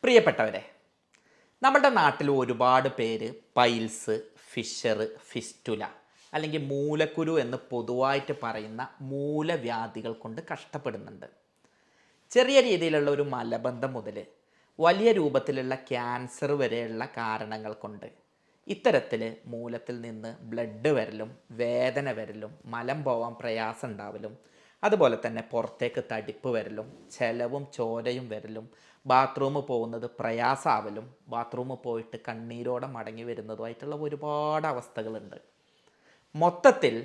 പ്രിയപ്പെട്ടവരെ, നമ്മുടെ നാട്ടിൽ ഒരുപാട് പേര് പൈൽസ്, ഫിഷർ, ഫിസ്റ്റുല അല്ലെങ്കിൽ മൂലക്കുരു എന്ന് പൊതുവായിട്ട് പറയുന്ന മൂലവ്യാധികൾ കൊണ്ട് കഷ്ടപ്പെടുന്നുണ്ട്. ചെറിയ രീതിയിലുള്ള ഒരു മലബന്ധം മുതൽ വലിയ രൂപത്തിലുള്ള ക്യാൻസർ വരെയുള്ള കാരണങ്ങൾ കൊണ്ട് ഇത്തരത്തിൽ മൂലത്തിൽ നിന്ന് ബ്ലഡ് വരലും വേദന വരലും മലം പോവാൻ പ്രയാസം ഉണ്ടാവലും അതുപോലെ തന്നെ പുറത്തേക്ക് തടിപ്പ് വരലും ചെലവും ചോരയും വരലും ബാത്റൂമിൽ പോകുന്നത് പ്രയാസമാവലും ബാത്റൂമിൽ പോയിട്ട് കണ്ണീരോടെ മടങ്ങി വരുന്നതുമായിട്ടുള്ള ഒരുപാട് അവസ്ഥകളുണ്ട്. മൊത്തത്തിൽ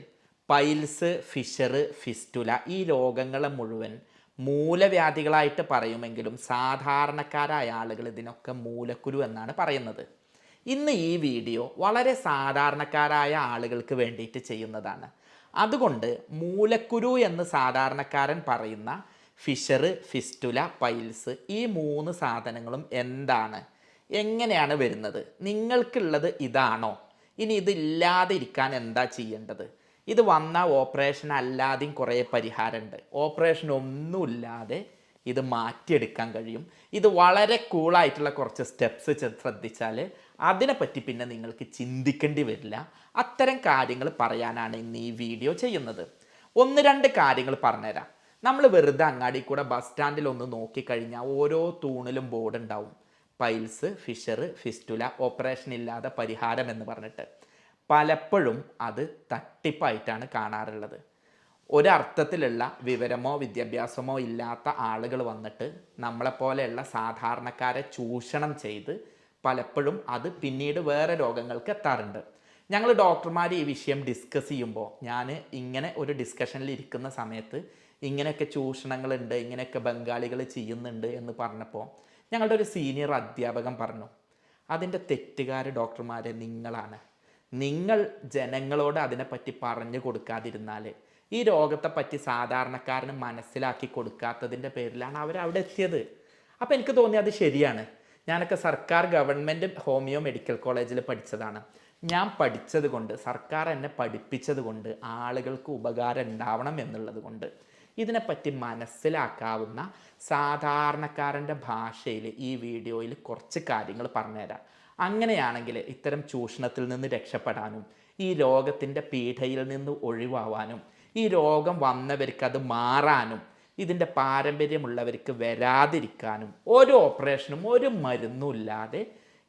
പൈൽസ്, ഫിഷർ, ഫിസ്റ്റുല ഈ രോഗങ്ങളെ മുഴുവൻ മൂലവ്യാധികളായിട്ട് പറയുമെങ്കിലും സാധാരണക്കാരായ ആളുകൾ ഇതിനൊക്കെ മൂലക്കുരു എന്നാണ് പറയുന്നത്. ഇന്ന് ഈ വീഡിയോ വളരെ സാധാരണക്കാരായ ആളുകൾക്ക് വേണ്ടിയിട്ട് ചെയ്യുന്നതാണ്. അതുകൊണ്ട് മൂലക്കുരു എന്ന് സാധാരണക്കാരൻ പറയുന്ന ഫിഷർ, ഫിസ്റ്റുല, പൈൽസ് ഈ മൂന്ന് സാധനങ്ങളും എന്താണ്, എങ്ങനെയാണ് വരുന്നത്, നിങ്ങൾക്കുള്ളത് ഇതാണോ, ഇനി ഇതില്ലാതെ ഇരിക്കാൻ എന്താ ചെയ്യേണ്ടത്, ഇത് വന്ന ഓപ്പറേഷൻ അല്ലാതെയും കുറേ പരിഹാരമുണ്ട്, ഓപ്പറേഷൻ ഒന്നുമില്ലാതെ ഇത് മാറ്റിയെടുക്കാൻ കഴിയും, ഇത് വളരെ കൂളായിട്ടുള്ള കുറച്ച് സ്റ്റെപ്സ് ശ്രദ്ധിച്ചാൽ അതിനെപ്പറ്റി പിന്നെ നിങ്ങൾക്ക് ചിന്തിക്കേണ്ടി വരില്ല. അത്തരം കാര്യങ്ങൾ പറയാനാണ് ഇന്ന് ഈ വീഡിയോ ചെയ്യുന്നത്. ഒന്ന് രണ്ട് കാര്യങ്ങൾ പറഞ്ഞുതരാം. നമ്മൾ വെറുതെ അങ്ങാടി കൂടെ ബസ് സ്റ്റാൻഡിൽ ഒന്ന് നോക്കിക്കഴിഞ്ഞാൽ ഓരോ തൂണിലും ബോർഡ് ഉണ്ടാവും, പൈൽസ്, ഫിഷർ, ഫിസ്റ്റുല ഓപ്പറേഷൻ ഇല്ലാതെ പരിഹാരം എന്ന് പറഞ്ഞിട്ട്. പലപ്പോഴും അത് തട്ടിപ്പായിട്ടാണ് കാണാറുള്ളത്. ഒരർത്ഥത്തിലുള്ള വിവരമോ വിദ്യാഭ്യാസമോ ഇല്ലാത്ത ആളുകൾ വന്നിട്ട് നമ്മളെപ്പോലെയുള്ള സാധാരണക്കാരെ ചൂഷണം ചെയ്ത് പലപ്പോഴും അത് പിന്നീട് വേറെ രോഗങ്ങൾക്ക് എത്താറുണ്ട്. ഞങ്ങൾ ഡോക്ടർമാർ ഈ വിഷയം ഡിസ്കസ് ചെയ്യുമ്പോൾ ഞാൻ ഇങ്ങനെ ഒരു ഡിസ്കഷനിൽ ഇരിക്കുന്ന സമയത്ത് ഇങ്ങനെയൊക്കെ ചൂഷണങ്ങളുണ്ട്, ഇങ്ങനെയൊക്കെ ബംഗാളികൾ ചെയ്യുന്നുണ്ട് എന്ന് പറഞ്ഞപ്പോൾ ഞങ്ങളുടെ ഒരു സീനിയർ അധ്യാപകൻ പറഞ്ഞു, അതിൻ്റെ തെറ്റുകാർ ഡോക്ടർമാരെ നിങ്ങളാണ്. നിങ്ങൾ ജനങ്ങളോട് അതിനെപ്പറ്റി പറഞ്ഞു കൊടുക്കാതിരുന്നാൽ, ഈ രോഗത്തെപ്പറ്റി സാധാരണക്കാരന് മനസ്സിലാക്കി കൊടുക്കാത്തതിൻ്റെ പേരിലാണ് അവരവിടെ എത്തിയത്. അപ്പോൾ എനിക്ക് തോന്നി അത് ശരിയാണ്. ഞാനൊക്കെ സർക്കാർ ഗവൺമെൻറ് ഹോമിയോ മെഡിക്കൽ കോളേജിൽ പഠിച്ചതാണ്. ഞാൻ പഠിച്ചത് കൊണ്ട്, സർക്കാർ എന്നെ പഠിപ്പിച്ചത് കൊണ്ട്, ആളുകൾക്ക് ഉപകാരം ഉണ്ടാവണം എന്നുള്ളത് കൊണ്ട് ഇതിനെപ്പറ്റി മനസ്സിലാക്കാവുന്ന സാധാരണക്കാരൻ്റെ ഭാഷയിൽ ഈ വീഡിയോയിൽ കുറച്ച് കാര്യങ്ങൾ പറഞ്ഞുതരാം. അങ്ങനെയാണെങ്കിൽ ഇത്തരം ചൂഷണത്തിൽ നിന്ന് രക്ഷപ്പെടാനും ഈ രോഗത്തിൻ്റെ പീഡയിൽ നിന്ന് ഒഴിവാവാനും ഈ രോഗം വന്നവർക്ക് അത് മാറാനും ഇതിൻ്റെ പാരമ്പര്യമുള്ളവർക്ക് വരാതിരിക്കാനും ഒരു ഓപ്പറേഷനും ഒരു മരുന്നും ഇല്ലാതെ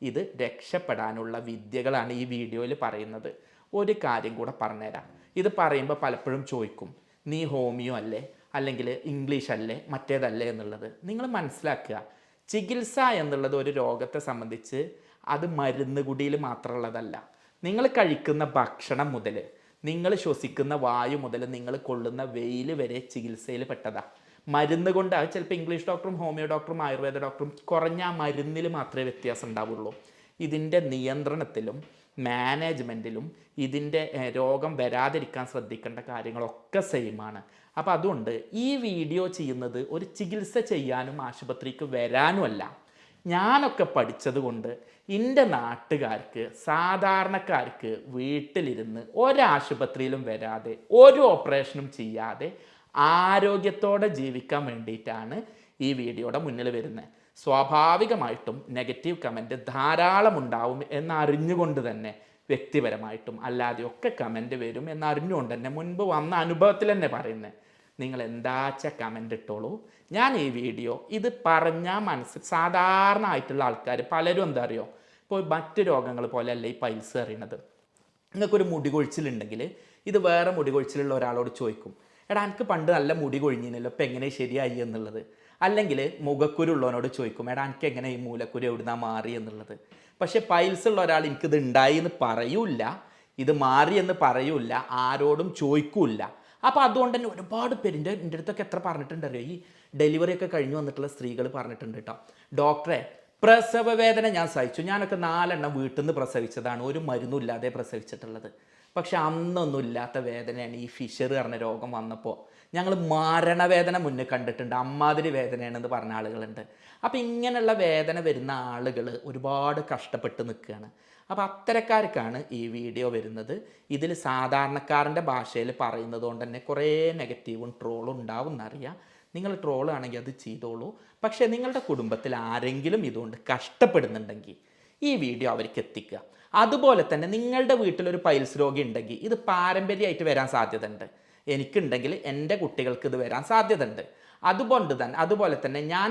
ഇത് രക്ഷപ്പെടാനുള്ള വിദ്യകളാണ് ഈ വീഡിയോയിൽ പറയുന്നത്. ഒരു കാര്യം കൂടെ പറഞ്ഞുതരാം. ഇത് പറയുമ്പോൾ പലപ്പോഴും ചോദിക്കും, നീ ഹോമിയോ അല്ലേ, അല്ലെങ്കിൽ ഇംഗ്ലീഷ് അല്ലേ, മറ്റേതല്ലേ എന്നുള്ളത്. നിങ്ങൾ മനസ്സിലാക്കുക, ചികിത്സ എന്നുള്ളത് ഒരു രോഗത്തെ സംബന്ധിച്ച് അത് മരുന്ന് കുടിയിൽ മാത്രമുള്ളതല്ല. നിങ്ങൾ കഴിക്കുന്ന ഭക്ഷണം മുതൽ, നിങ്ങൾ ശ്വസിക്കുന്ന വായു മുതൽ, നിങ്ങൾ കൊള്ളുന്ന വെയിൽ വരെ ചികിത്സയിൽ പെട്ടതാണ്. മരുന്ന് കൊണ്ട് അത് ചിലപ്പോൾ ഇംഗ്ലീഷ് ഡോക്ടറും ഹോമിയോ ഡോക്ടറും ആയുർവേദ ഡോക്ടറും കുറഞ്ഞ മരുന്നിൽ മാത്രമേ വ്യത്യാസം ഉണ്ടാവുള്ളൂ. ഇതിൻ്റെ നിയന്ത്രണത്തിലും മാനേജ്മെൻറ്റിലും ഇതിൻ്റെ രോഗം വരാതിരിക്കാൻ ശ്രദ്ധിക്കേണ്ട കാര്യങ്ങളൊക്കെ സെയിമാണ്. അപ്പോൾ അതുകൊണ്ട് ഈ വീഡിയോ ചെയ്യുന്നത് ഒരു ചികിത്സ ചെയ്യാനും ആശുപത്രിക്ക് വരാനുമല്ല. ഞാനൊക്കെ പഠിച്ചത് കൊണ്ട് എൻ്റെ നാട്ടുകാർക്ക്, സാധാരണക്കാർക്ക് വീട്ടിലിരുന്ന് ഒരാശുപത്രിയിലും വരാതെ ഒരു ഓപ്പറേഷനും ചെയ്യാതെ ആരോഗ്യത്തോടെ ജീവിക്കാൻ വേണ്ടിയിട്ടാണ് ഈ വീഡിയോയുടെ മുന്നിൽ വരുന്നത്. സ്വാഭാവികമായിട്ടും നെഗറ്റീവ് കമൻറ്റ് ധാരാളം ഉണ്ടാവും എന്നറിഞ്ഞുകൊണ്ട് തന്നെ, വ്യക്തിപരമായിട്ടും അല്ലാതെയൊക്കെ കമൻറ്റ് വരും എന്നറിഞ്ഞുകൊണ്ട് തന്നെ, മുൻപ് വന്ന അനുഭവത്തിൽ തന്നെ പറയുന്നത്, നിങ്ങൾ എന്താച്ച കമൻ്റ് ഇട്ടോളൂ. ഞാൻ ഈ വീഡിയോ ഇത് പറഞ്ഞാൽ സാധാരണ ആയിട്ടുള്ള ആൾക്കാർ പലരും എന്താ അറിയോ, ഇപ്പോൾ മറ്റ് രോഗങ്ങൾ പോലെയല്ല ഈ പൈൽസ് അറിയണത്. നിങ്ങൾക്കൊരു മുടി കൊഴിച്ചിലുണ്ടെങ്കിൽ ഇത് വേറെ മുടി കൊഴിച്ചിലുള്ള ഒരാളോട് ചോദിക്കും, എടാ എനിക്ക് പണ്ട് നല്ല മുടി കൊഴിഞ്ഞില്ലല്ലോ, ഇപ്പം എങ്ങനെ ശരിയായി എന്നുള്ളത്. അല്ലെങ്കിൽ മുഖക്കുരു ഉള്ളവനോട് ചോദിക്കും, എടാ എനിക്ക് എങ്ങനെ ഈ മൂലക്കുരു എവിടുന്നാ മാറി എന്നുള്ളത്. പക്ഷേ പൈൽസ് ഉള്ള ഒരാൾ എനിക്കിത് ഉണ്ടായി എന്ന് പറയൂല, ഇത് മാറി എന്ന് പറയൂല, ആരോടും ചോദിക്കൂല. അപ്പോൾ അതുകൊണ്ട് തന്നെ ഒരുപാട് പേര് എൻ്റെ അടുത്തൊക്കെ എത്ര പറഞ്ഞിട്ടുണ്ട് അറിയോ, ഈ ഡെലിവറി ഒക്കെ കഴിഞ്ഞ് വന്നിട്ടുള്ള സ്ത്രീകൾ പറഞ്ഞിട്ടുണ്ട് കേട്ടോ, ഡോക്ടറെ പ്രസവ വേദന ഞാൻ സഹിച്ചു, ഞാനൊക്കെ 4 എണ്ണം വീട്ടിൽ നിന്ന് പ്രസവിച്ചതാണ്, ഒരു മരുന്നും ഇല്ലാതെ പ്രസവിച്ചിട്ടുള്ളത്. പക്ഷെ അന്നൊന്നും ഇല്ലാത്ത വേദനയാണ് ഈ ഫിഷർ പറഞ്ഞ രോഗം വന്നപ്പോൾ. ഞങ്ങൾ മരണവേദന മുന്നേ കണ്ടിട്ടുണ്ട്, അമ്മാതിരി വേദനയാണെന്ന് പറഞ്ഞ ആളുകളുണ്ട്. അപ്പോൾ ഇങ്ങനെയുള്ള വേദന വരുന്ന ആളുകൾ ഒരുപാട് കഷ്ടപ്പെട്ട് നിൽക്കുകയാണ്. അപ്പോൾ അത്തരക്കാർക്കാണ് ഈ വീഡിയോ വരുന്നത്. ഇതിൽ സാധാരണക്കാരൻ്റെ ഭാഷയിൽ പറയുന്നത് കൊണ്ട് തന്നെ കുറേ നെഗറ്റീവും ട്രോളും ഉണ്ടാവും എന്നറിയാം. നിങ്ങൾ ട്രോളാണെങ്കിൽ അത് ചെയ്തോളൂ. പക്ഷേ നിങ്ങളുടെ കുടുംബത്തിൽ ആരെങ്കിലും ഇതുകൊണ്ട് കഷ്ടപ്പെടുന്നുണ്ടെങ്കിൽ ഈ വീഡിയോ അവർക്ക് എത്തിക്കുക. അതുപോലെ തന്നെ നിങ്ങളുടെ വീട്ടിലൊരു പൈൽസ് രോഗി ഉണ്ടെങ്കിൽ ഇത് പാരമ്പര്യമായിട്ട് വരാൻ സാധ്യതയുണ്ട്. എനിക്കുണ്ടെങ്കിൽ എൻ്റെ കുട്ടികൾക്ക് ഇത് വരാൻ സാധ്യതയുണ്ട്. അതുപോലെ തന്നെ ഞാൻ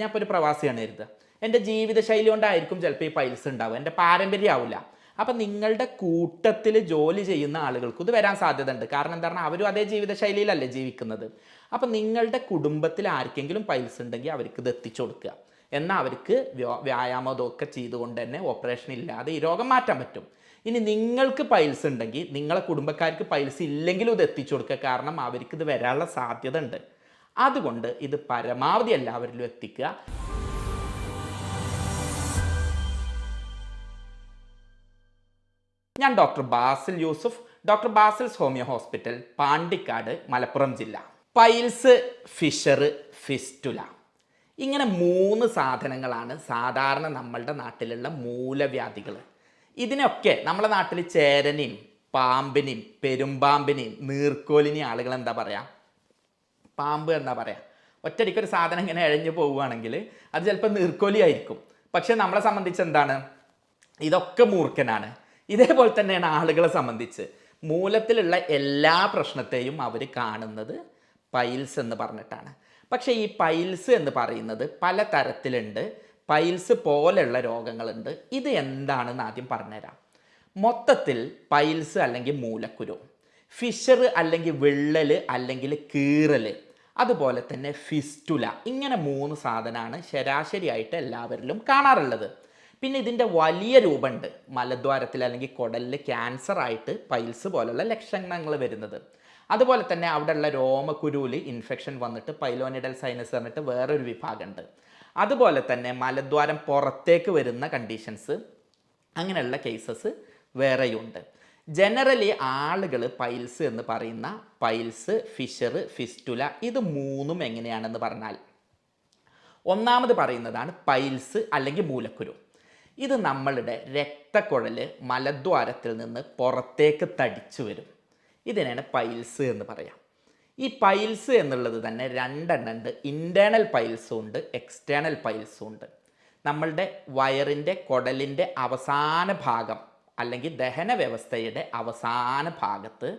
ഇപ്പോൾ ഒരു പ്രവാസിയാണ് കരുതുക. എൻ്റെ ജീവിതശൈലി കൊണ്ടായിരിക്കും ചിലപ്പോൾ ഈ പൈൽസ് ഉണ്ടാവുക, എൻ്റെ പാരമ്പര്യം ആവില്ല. അപ്പം നിങ്ങളുടെ കൂട്ടത്തിൽ ജോലി ചെയ്യുന്ന ആളുകൾക്ക് ഇത് വരാൻ സാധ്യതയുണ്ട്. കാരണം എന്താ പറഞ്ഞാൽ അവരും അതേ ജീവിതശൈലിയിലല്ലേ ജീവിക്കുന്നത്. അപ്പം നിങ്ങളുടെ കുടുംബത്തിൽ ആർക്കെങ്കിലും പൈൽസ് ഉണ്ടെങ്കിൽ അവർക്ക് ഇത് എത്തിച്ചു കൊടുക്കുക. എന്നാൽ അവർക്ക് വ്യായാമം ഇതൊക്കെ ചെയ്തുകൊണ്ട് തന്നെ ഓപ്പറേഷൻ ഇല്ലാതെ ഈ രോഗം മാറ്റാൻ പറ്റും. ഇനി നിങ്ങൾക്ക് പൈൽസ് ഉണ്ടെങ്കിൽ നിങ്ങളെ കുടുംബക്കാർക്ക് പൈൽസ് ഇല്ലെങ്കിലും ഇത് എത്തിച്ചു കൊടുക്കുക. കാരണം അവർക്ക് ഇത് വരാനുള്ള സാധ്യത ഉണ്ട്. അതുകൊണ്ട് ഇത് പരമാവധി എല്ലാവരിലും എത്തിക്കുക. ഞാൻ doctor Basil Yusuf, doctor Basil's homoeo hospital, Pandikkad, Malappuram ജില്ല. പൈൽസ്, ഫിഷർ, ഫിസ്റ്റുല, ഇങ്ങനെ 3 സാധനങ്ങളാണ് സാധാരണ നമ്മളുടെ നാട്ടിലുള്ള മൂലവ്യാധികൾ. ഇതിനൊക്കെ നമ്മുടെ നാട്ടിൽ ചേരനെയും പാമ്പിനെയും പെരുമ്പാമ്പിനെയും നീർക്കോലിനെയും ആളുകൾ എന്താ പറയുക? പാമ്പ് എന്താ പറയുക? ഒറ്റയടിക്കൊരു സാധനം ഇങ്ങനെ എഴഞ്ഞു പോവുകയാണെങ്കിൽ അത് ചിലപ്പോൾ നീർക്കോലി ആയിരിക്കും. പക്ഷെ നമ്മളെ സംബന്ധിച്ച് എന്താണ്? ഇതൊക്കെ മൂർഖനാണ്. ഇതേപോലെ തന്നെയാണ് ആളുകളെ സംബന്ധിച്ച് മൂലത്തിലുള്ള എല്ലാ പ്രശ്നത്തെയും അവർ കാണുന്നത് പൈൽസ് എന്ന് പറഞ്ഞിട്ടാണ്. പക്ഷേ ഈ പൈൽസ് എന്ന് പറയുന്നത് പല തരത്തിലുണ്ട്. പൈൽസ് പോലെയുള്ള രോഗങ്ങളുണ്ട്. ഇത് എന്താണെന്ന് ആദ്യം പറഞ്ഞുതരാം. മൊത്തത്തിൽ പൈൽസ് അല്ലെങ്കിൽ മൂലക്കുരു, ഫിഷർ അല്ലെങ്കിൽ വിള്ളൽ അല്ലെങ്കിൽ കീറൽ, അതുപോലെ തന്നെ ഫിസ്റ്റുല, ഇങ്ങനെ 3 സാധനമാണ് ശരാശരിയായിട്ട് എല്ലാവരിലും കാണാറുള്ളത്. പിന്നെ ഇതിൻ്റെ വലിയ രൂപമുണ്ട്. മലദ്വാരത്തിൽ അല്ലെങ്കിൽ കുടലിൽ ക്യാൻസർ ആയിട്ട് പൈൽസ് പോലുള്ള ലക്ഷണങ്ങൾ വരുന്നത്. അതുപോലെ തന്നെ അവിടെയുള്ള രോമക്കുരുവിൽ ഇൻഫെക്ഷൻ വന്നിട്ട് പൈലോനിഡൽ സൈനസ് പറഞ്ഞിട്ട് വേറൊരു വിഭാഗമുണ്ട്. അതുപോലെ തന്നെ മലദ്വാരം പുറത്തേക്ക് വരുന്ന കണ്ടീഷൻസ്, അങ്ങനെയുള്ള കേസസ് വേറെയുണ്ട്. ജനറലി ആളുകൾ പൈൽസ് എന്ന് പറയുന്ന പൈൽസ്, ഫിഷർ, ഫിസ്റ്റുല, ഇത് 3ഉം എങ്ങനെയാണെന്ന് പറഞ്ഞാൽ, ഒന്നാമത് പറയുന്നതാണ് പൈൽസ് അല്ലെങ്കിൽ മൂലക്കുരു. ഇത് നമ്മളുടെ രക്തക്കുഴൽ മലദ്വാരത്തിൽ നിന്ന് പുറത്തേക്ക് തടിച്ചു വരും. ഇതിനാണ് പൈൽസ് എന്ന് പറയാം. ഈ പൈൽസ് എന്നുള്ളത് തന്നെ 2 എണ്ണം ഉണ്ട്. ഇൻറ്റേർണൽ പൈൽസും ഉണ്ട്, എക്സ്റ്റേണൽ പൈൽസും ഉണ്ട്. നമ്മളുടെ വയറിൻ്റെ കുടലിൻ്റെ അവസാന ഭാഗം അല്ലെങ്കിൽ ദഹന വ്യവസ്ഥയുടെ അവസാന ഭാഗത്ത്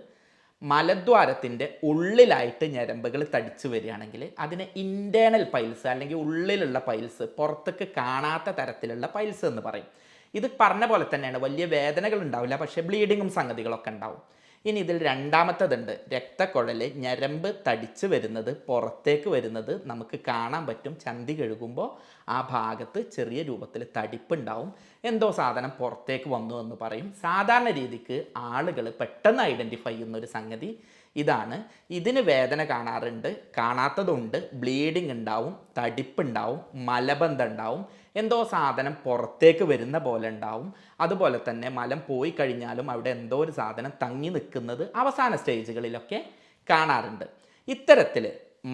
മലദ്വാരത്തിൻ്റെ ഉള്ളിലായിട്ട് ഞരമ്പുകൾ തടിച്ചു വരികയാണെങ്കിൽ അതിനെ ഇൻറ്റേർണൽ പൈൽസ് അല്ലെങ്കിൽ ഉള്ളിലുള്ള പൈൽസ്, പുറത്തേക്ക് കാണാത്ത തരത്തിലുള്ള പൈൽസ് എന്ന് പറയും. ഇത് പറഞ്ഞ പോലെ തന്നെയാണ്. വലിയ വേദനകൾ ഉണ്ടാവില്ല, പക്ഷേ ബ്ലീഡിങ്ങും സംഗതികളൊക്കെ ഉണ്ടാവും. ഇനി ഇതിൽ രണ്ടാമത്തതുണ്ട്, രക്തക്കുഴൽ ഞരമ്പ് തടിച്ചു വരുന്നത്, പുറത്തേക്ക് വരുന്നത് നമുക്ക് കാണാൻ പറ്റും. ചന്തി കഴുകുമ്പോൾ ആ ഭാഗത്ത് ചെറിയ രൂപത്തിൽ തടിപ്പുണ്ടാവും. എന്തോ സാധനം പുറത്തേക്ക് വന്നു എന്ന് പറയും. സാധാരണ രീതിക്ക് ആളുകൾ പെട്ടെന്ന് ഐഡൻറ്റിഫൈ ചെയ്യുന്നൊരു സംഗതി ഇതാണ്. ഇതിന് വേദന കാണാറുണ്ട്, കാണാത്തതുണ്ട്, ബ്ലീഡിങ് ഉണ്ടാവും, തടിപ്പുണ്ടാവും, മലബന്ധം ഉണ്ടാവും, എന്തോ സാധനം പുറത്തേക്ക് വരുന്ന പോലെ ഉണ്ടാവും. അതുപോലെ തന്നെ മലം പോയി കഴിഞ്ഞാലും അവിടെ എന്തോ ഒരു സാധനം തങ്ങി നിൽക്കുന്നത് അവസാന സ്റ്റേജുകളിലൊക്കെ കാണാറുണ്ട്. ഇത്തരത്തിൽ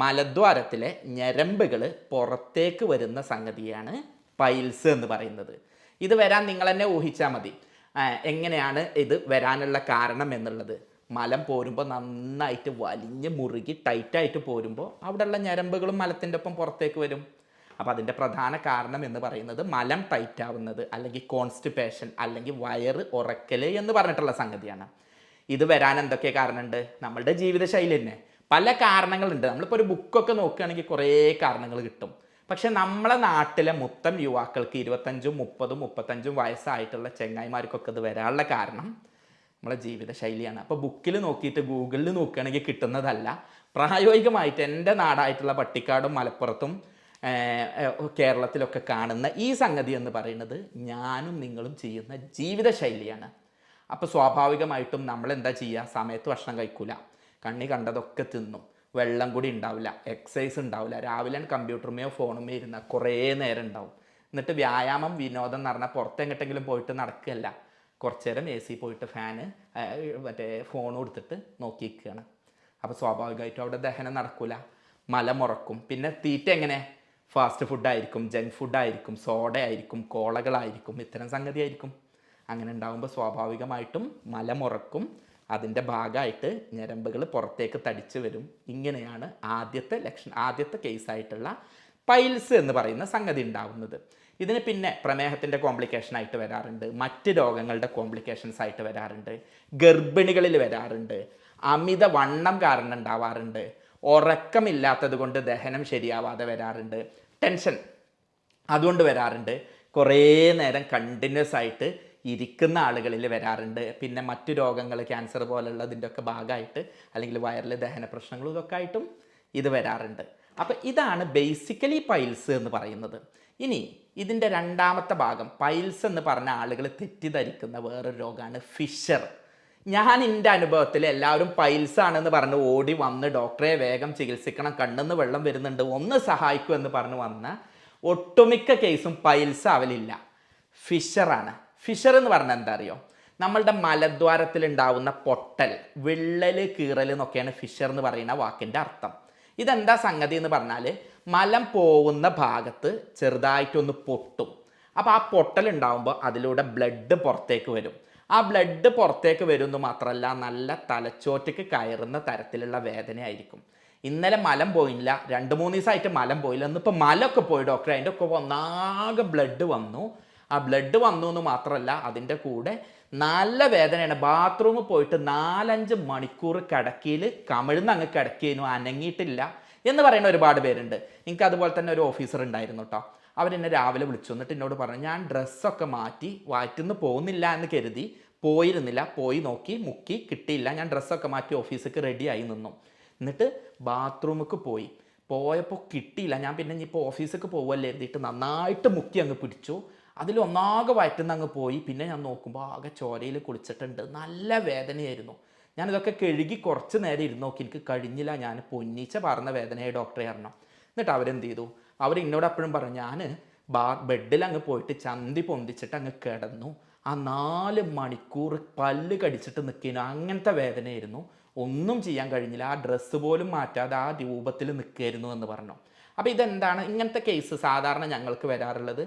മലദ്വാരത്തിലെ ഞരമ്പുകൾ പുറത്തേക്ക് വരുന്ന സംഗതിയാണ് പൈൽസ് എന്ന് പറയുന്നത്. ഇത് വരാൻ നിങ്ങൾ തന്നെ ഊഹിച്ചാൽ മതി എങ്ങനെയാണ് ഇത് വരാനുള്ള കാരണം എന്നുള്ളത്. മലം പോരുമ്പോൾ നന്നായിട്ട് വലിഞ്ഞ് മുറുകി ടൈറ്റായിട്ട് പോരുമ്പോൾ അവിടെയുള്ള ഞരമ്പുകളും മലത്തിൻ്റെ ഒപ്പം പുറത്തേക്ക് വരും. അപ്പോൾ അതിൻ്റെ പ്രധാന കാരണം എന്ന് പറയുന്നത് മലം ടൈറ്റ് ആവുന്നത് അല്ലെങ്കിൽ കോൺസ്റ്റിപ്പേഷൻ അല്ലെങ്കിൽ വയറ് ഉറക്കൽ എന്ന് പറഞ്ഞിട്ടുള്ള സംഗതിയാണ്. ഇത് വരാൻ എന്തൊക്കെ കാരണമുണ്ട്? നമ്മളുടെ ജീവിതശൈലി തന്നെ പല കാരണങ്ങളുണ്ട്. നമ്മളിപ്പോൾ ഒരു ബുക്കൊക്കെ നോക്കുകയാണെങ്കിൽ കുറേ കാരണങ്ങൾ കിട്ടും. പക്ഷെ നമ്മളെ നാട്ടിലെ മൊത്തം യുവാക്കൾക്ക് 25, 30, 35 വയസ്സായിട്ടുള്ള ചെങ്ങായിമാർക്കൊക്കെ ഇത് വരാനുള്ള കാരണം നമ്മളെ ജീവിതശൈലിയാണ്. അപ്പോൾ ബുക്കിൽ നോക്കിയിട്ട് ഗൂഗിളിൽ നോക്കുകയാണെങ്കിൽ കിട്ടുന്നതല്ല. പ്രായോഗികമായിട്ട് എൻ്റെ നാടായിട്ടുള്ള പട്ടിക്കാടും മലപ്പുറത്തും കേരളത്തിലൊക്കെ കാണുന്ന ഈ സംഗതി എന്ന് പറയുന്നത് ഞാനും നിങ്ങളും ചെയ്യുന്ന ജീവിതശൈലിയാണ്. അപ്പോൾ സ്വാഭാവികമായിട്ടും നമ്മളെന്താ ചെയ്യുക? സമയത്ത് ഭക്ഷണം കഴിക്കൂല, കണ്ണി കണ്ടതൊക്കെ തിന്നും, വെള്ളം കൂടി ഉണ്ടാവില്ല, എക്സസൈസ് ഉണ്ടാവില്ല, രാവിലെ കമ്പ്യൂട്ടറുമേയോ ഫോണുമേയോ ഇരുന്ന കുറേ നേരം ഉണ്ടാവും. എന്നിട്ട് വ്യായാമം വിനോദം എന്ന് പറഞ്ഞാൽ പുറത്തെങ്ങോട്ടെങ്കിലും പോയിട്ട് നടക്കുകയല്ല, കുറച്ച് നേരം AC പോയിട്ട് ഫാന് ഫോൺ കൊടുത്തിട്ട് നോക്കിയിരിക്കുകയാണ്. അപ്പോൾ സ്വാഭാവികമായിട്ടും അവിടെ ദഹനം നടക്കില്ല, മലമുറക്കും. പിന്നെ തീറ്റ എങ്ങനെ? ഫാസ്റ്റ് ഫുഡായിരിക്കും, ജങ്ക് ഫുഡായിരിക്കും, സോഡ ആയിരിക്കും, കോളകളായിരിക്കും, ഇത്തരം സംഗതി ആയിരിക്കും. അങ്ങനെ ഉണ്ടാകുമ്പോൾ സ്വാഭാവികമായിട്ടും മലമുറക്കും, അതിൻ്റെ ഭാഗമായിട്ട് ഞരമ്പുകൾ പുറത്തേക്ക് തടിച്ചു വരും. ഇങ്ങനെയാണ് ആദ്യത്തെ കേസായിട്ടുള്ള പൈൽസ് എന്ന് പറയുന്ന സംഗതി ഉണ്ടാവുന്നത്. ഇതിന് പിന്നെ പ്രമേഹത്തിൻ്റെ കോംപ്ലിക്കേഷൻ ആയിട്ട് വരാറുണ്ട്, മറ്റ് രോഗങ്ങളുടെ കോംപ്ലിക്കേഷൻസ് ആയിട്ട് വരാറുണ്ട്, ഗർഭിണികളിൽ വരാറുണ്ട്, അമിത വണ്ണം കാരണം ഉണ്ടാവാറുണ്ട്, ഉറക്കമില്ലാത്തത് കൊണ്ട് ദഹനം ശരിയാവാതെ വരാറുണ്ട്, ടെൻഷൻ അതുകൊണ്ട് വരാറുണ്ട്, കുറേ നേരം കണ്ടിന്യൂസ് ആയിട്ട് ഇരിക്കുന്ന ആളുകളിൽ വരാറുണ്ട്, പിന്നെ മറ്റു രോഗങ്ങൾ ക്യാൻസർ പോലുള്ളതിൻ്റെ ഒക്കെ ഭാഗമായിട്ട് അല്ലെങ്കിൽ വയറിൽ ദഹന പ്രശ്നങ്ങളും ഇതൊക്കെ ആയിട്ടും ഇത് വരാറുണ്ട്. അപ്പോൾ ഇതാണ് ബേസിക്കലി പൈൽസ് എന്ന് പറയുന്നത്. ഇനി ഇതിൻ്റെ രണ്ടാമത്തെ ഭാഗം, പൈൽസ് എന്ന് പറഞ്ഞ ആളുകൾ തെറ്റിദ്ധരിക്കുന്ന വേറൊരു രോഗമാണ് ഫിഷർ. ഞാൻ എൻ്റെ അനുഭവത്തിൽ എല്ലാവരും പൈൽസ് ആണെന്ന് പറഞ്ഞ് ഓടി വന്ന് ഡോക്ടറെ വേഗം ചികിത്സിക്കണം, കണ്ണിന്ന് വെള്ളം വരുന്നുണ്ട്, ഒന്ന് സഹായിക്കൂ എന്ന് പറഞ്ഞ് വന്ന ഒട്ടുമിക്ക കേസും പൈൽസ് ആവലില്ല, ഫിഷറാണ്. ഫിഷർ എന്ന് പറഞ്ഞാൽ എന്താ അറിയോ? നമ്മളുടെ മലദ്വാരത്തിൽ ഉണ്ടാവുന്ന പൊട്ടൽ, വിള്ളൽ, കീറൽ എന്നൊക്കെയാണ് ഫിഷർ എന്ന് പറയുന്ന വാക്കിൻ്റെ അർത്ഥം. ഇതെന്താ സംഗതി എന്ന് പറഞ്ഞാൽ മലം പോകുന്ന ഭാഗത്ത് ചെറുതായിട്ടൊന്ന് പൊട്ടും. അപ്പോൾ ആ പൊട്ടൽ ഉണ്ടാകുമ്പോൾ അതിലൂടെ ബ്ലഡ് പുറത്തേക്ക് വരും. ആ ബ്ലഡ് പുറത്തേക്ക് വരുമെന്ന് മാത്രമല്ല, നല്ല തലച്ചോറ്റക്ക് കയറുന്ന തരത്തിലുള്ള വേദനയായിരിക്കും. ഇന്നലെ മലം പോയില്ല, 2-3 ദിവസമായിട്ട് മലം പോയില്ല, ഇന്നിപ്പോൾ മലമൊക്കെ പോയി ഡോക്ടറെ, അതിൻ്റെ ഒക്കെ ഒന്നാകെ ബ്ലഡ് വന്നു. ആ ബ്ലഡ് വന്നു എന്ന് മാത്രമല്ല, അതിൻ്റെ കൂടെ നല്ല വേദനയാണ്. ബാത്റൂമിൽ പോയിട്ട് 4-5 മണിക്കൂർ കിടക്കയിൽ കമിഴ്ന്ന് അങ്ങ് കിടക്കിയതിനും അനങ്ങിയിട്ടില്ല എന്ന് പറയുന്ന ഒരുപാട് പേരുണ്ട്. എനിക്ക് അതുപോലെ തന്നെ ഒരു ഓഫീസർ ഉണ്ടായിരുന്നു കേട്ടോ. അവരെന്നെ രാവിലെ വിളിച്ചു, എന്നിട്ട് എന്നോട് പറഞ്ഞു, ഞാൻ ഡ്രസ്സൊക്കെ മാറ്റി വയറ്റിന്ന് പോകുന്നില്ല എന്ന് കരുതി പോയിരുന്നില്ല, പോയി നോക്കി മുക്കി കിട്ടിയില്ല, ഞാൻ ഡ്രസ്സൊക്കെ മാറ്റി ഓഫീസിലേക്ക് റെഡിയായി നിന്നു, എന്നിട്ട് ബാത്റൂമിലേക്ക് പോയപ്പോൾ കിട്ടിയില്ല, ഞാൻ പിന്നെ ഇനിയിപ്പോൾ ഓഫീസിലേക്ക് പോകുമല്ലേ എഴുതിയിട്ട് നന്നായിട്ട് മുക്കി അങ്ങ് പിടിച്ചു, അതിലൊന്നാകെ വയറ്റുന്ന അങ്ങ് പോയി. പിന്നെ ഞാൻ നോക്കുമ്പോൾ ആകെ ചോരയിൽ കുളിച്ചിട്ടുണ്ട്, നല്ല വേദനയായിരുന്നു. ഞാനിതൊക്കെ കഴുകി കുറച്ച് നേരം ഇരുന്ന് നോക്കി, എനിക്ക് കഴിഞ്ഞില്ല, ഞാൻ പൊന്നിച്ച പറഞ്ഞ വേദനയായി ഡോക്ടറെ അറിയണം. എന്നിട്ട് അവരെന്ത് ചെയ്തു, അവർ എന്നോട് അപ്പോഴും പറഞ്ഞു, ഞാൻ ബെഡിൽ അങ്ങ് പോയിട്ട് ചന്തി പൊന്തിച്ചിട്ട് അങ്ങ് കിടന്നു, ആ 4 മണിക്കൂർ പല്ല് കടിച്ചിട്ട് നിൽക്കുന്നു, അങ്ങനത്തെ വേദനയായിരുന്നു, ഒന്നും ചെയ്യാൻ കഴിഞ്ഞില്ല, ആ ഡ്രസ്സ് പോലും മാറ്റാതെ ആ രൂപത്തിൽ നിൽക്കുകയായിരുന്നു എന്ന് പറഞ്ഞു. അപ്പോൾ ഇതെന്താണ് ഇങ്ങനത്തെ കേസ് സാധാരണ ഞങ്ങൾക്ക് വരാറുള്ളത്?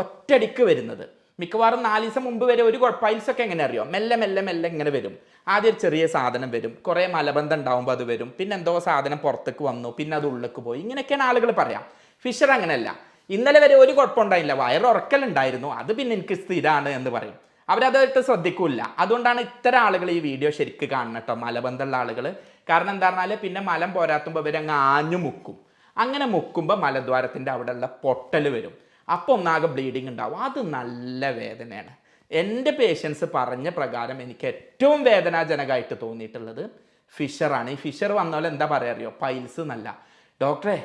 ഒറ്റടിക്ക് വരുന്നത്, മിക്കവാറും 4 ദിവസം മുമ്പ് വരെ ഒരു പൈൽസൊക്കെ എങ്ങനെ അറിയോ, മെല്ലെ മെല്ലെ മെല്ലെ ഇങ്ങനെ വരും. ആദ്യം ഒരു ചെറിയ സാധനം വരും, കുറേ മലബന്ധം ഉണ്ടാകുമ്പോൾ അത് വരും, പിന്നെ എന്തോ സാധനം പുറത്തേക്ക് വന്നു, പിന്നെ അത് ഉള്ളിലേക്ക് പോയി, ഇങ്ങനെയൊക്കെയാണ് ആളുകൾ പറയാം. ഫിഷർ അങ്ങനെയല്ല, ഇന്നലെ വരെ ഒരു കുഴപ്പമുണ്ടായില്ല, വയറുറക്കലുണ്ടായിരുന്നു, അത് പിന്നെ എനിക്ക് സ്ഥിരമാണ് എന്ന് പറയും. അവരതായിട്ട് ശ്രദ്ധിക്കില്ല. അതുകൊണ്ടാണ് ഇത്തരം ആളുകൾ ഈ വീഡിയോ ശരിക്ക് കാണണം കേട്ടോ, മലബന്ധമുള്ള ആളുകൾ. കാരണം എന്താ പറഞ്ഞാൽ പിന്നെ മലം പോരാത്തുമ്പോൾ ഇവരങ്ങ് ആഞ്ഞു മുക്കും. അങ്ങനെ മുക്കുമ്പോൾ മലദ്വാരത്തിൻ്റെ അവിടെയുള്ള പൊട്ടൽ വരും, അപ്പോൾ ഒന്നാകെ ബ്ലീഡിങ് ഉണ്ടാവും, അത് നല്ല വേദനയാണ്. എൻ്റെ പേഷ്യൻസ് പറഞ്ഞ പ്രകാരം എനിക്ക് ഏറ്റവും വേദനാജനകമായിട്ട് തോന്നിയിട്ടുള്ളത് ഫിഷറാണ്. ഈ ഫിഷർ വന്നാൽ എന്താ പറയുക അറിയോ, പൈൽസ് എന്നല്ല ഡോക്ടറെ,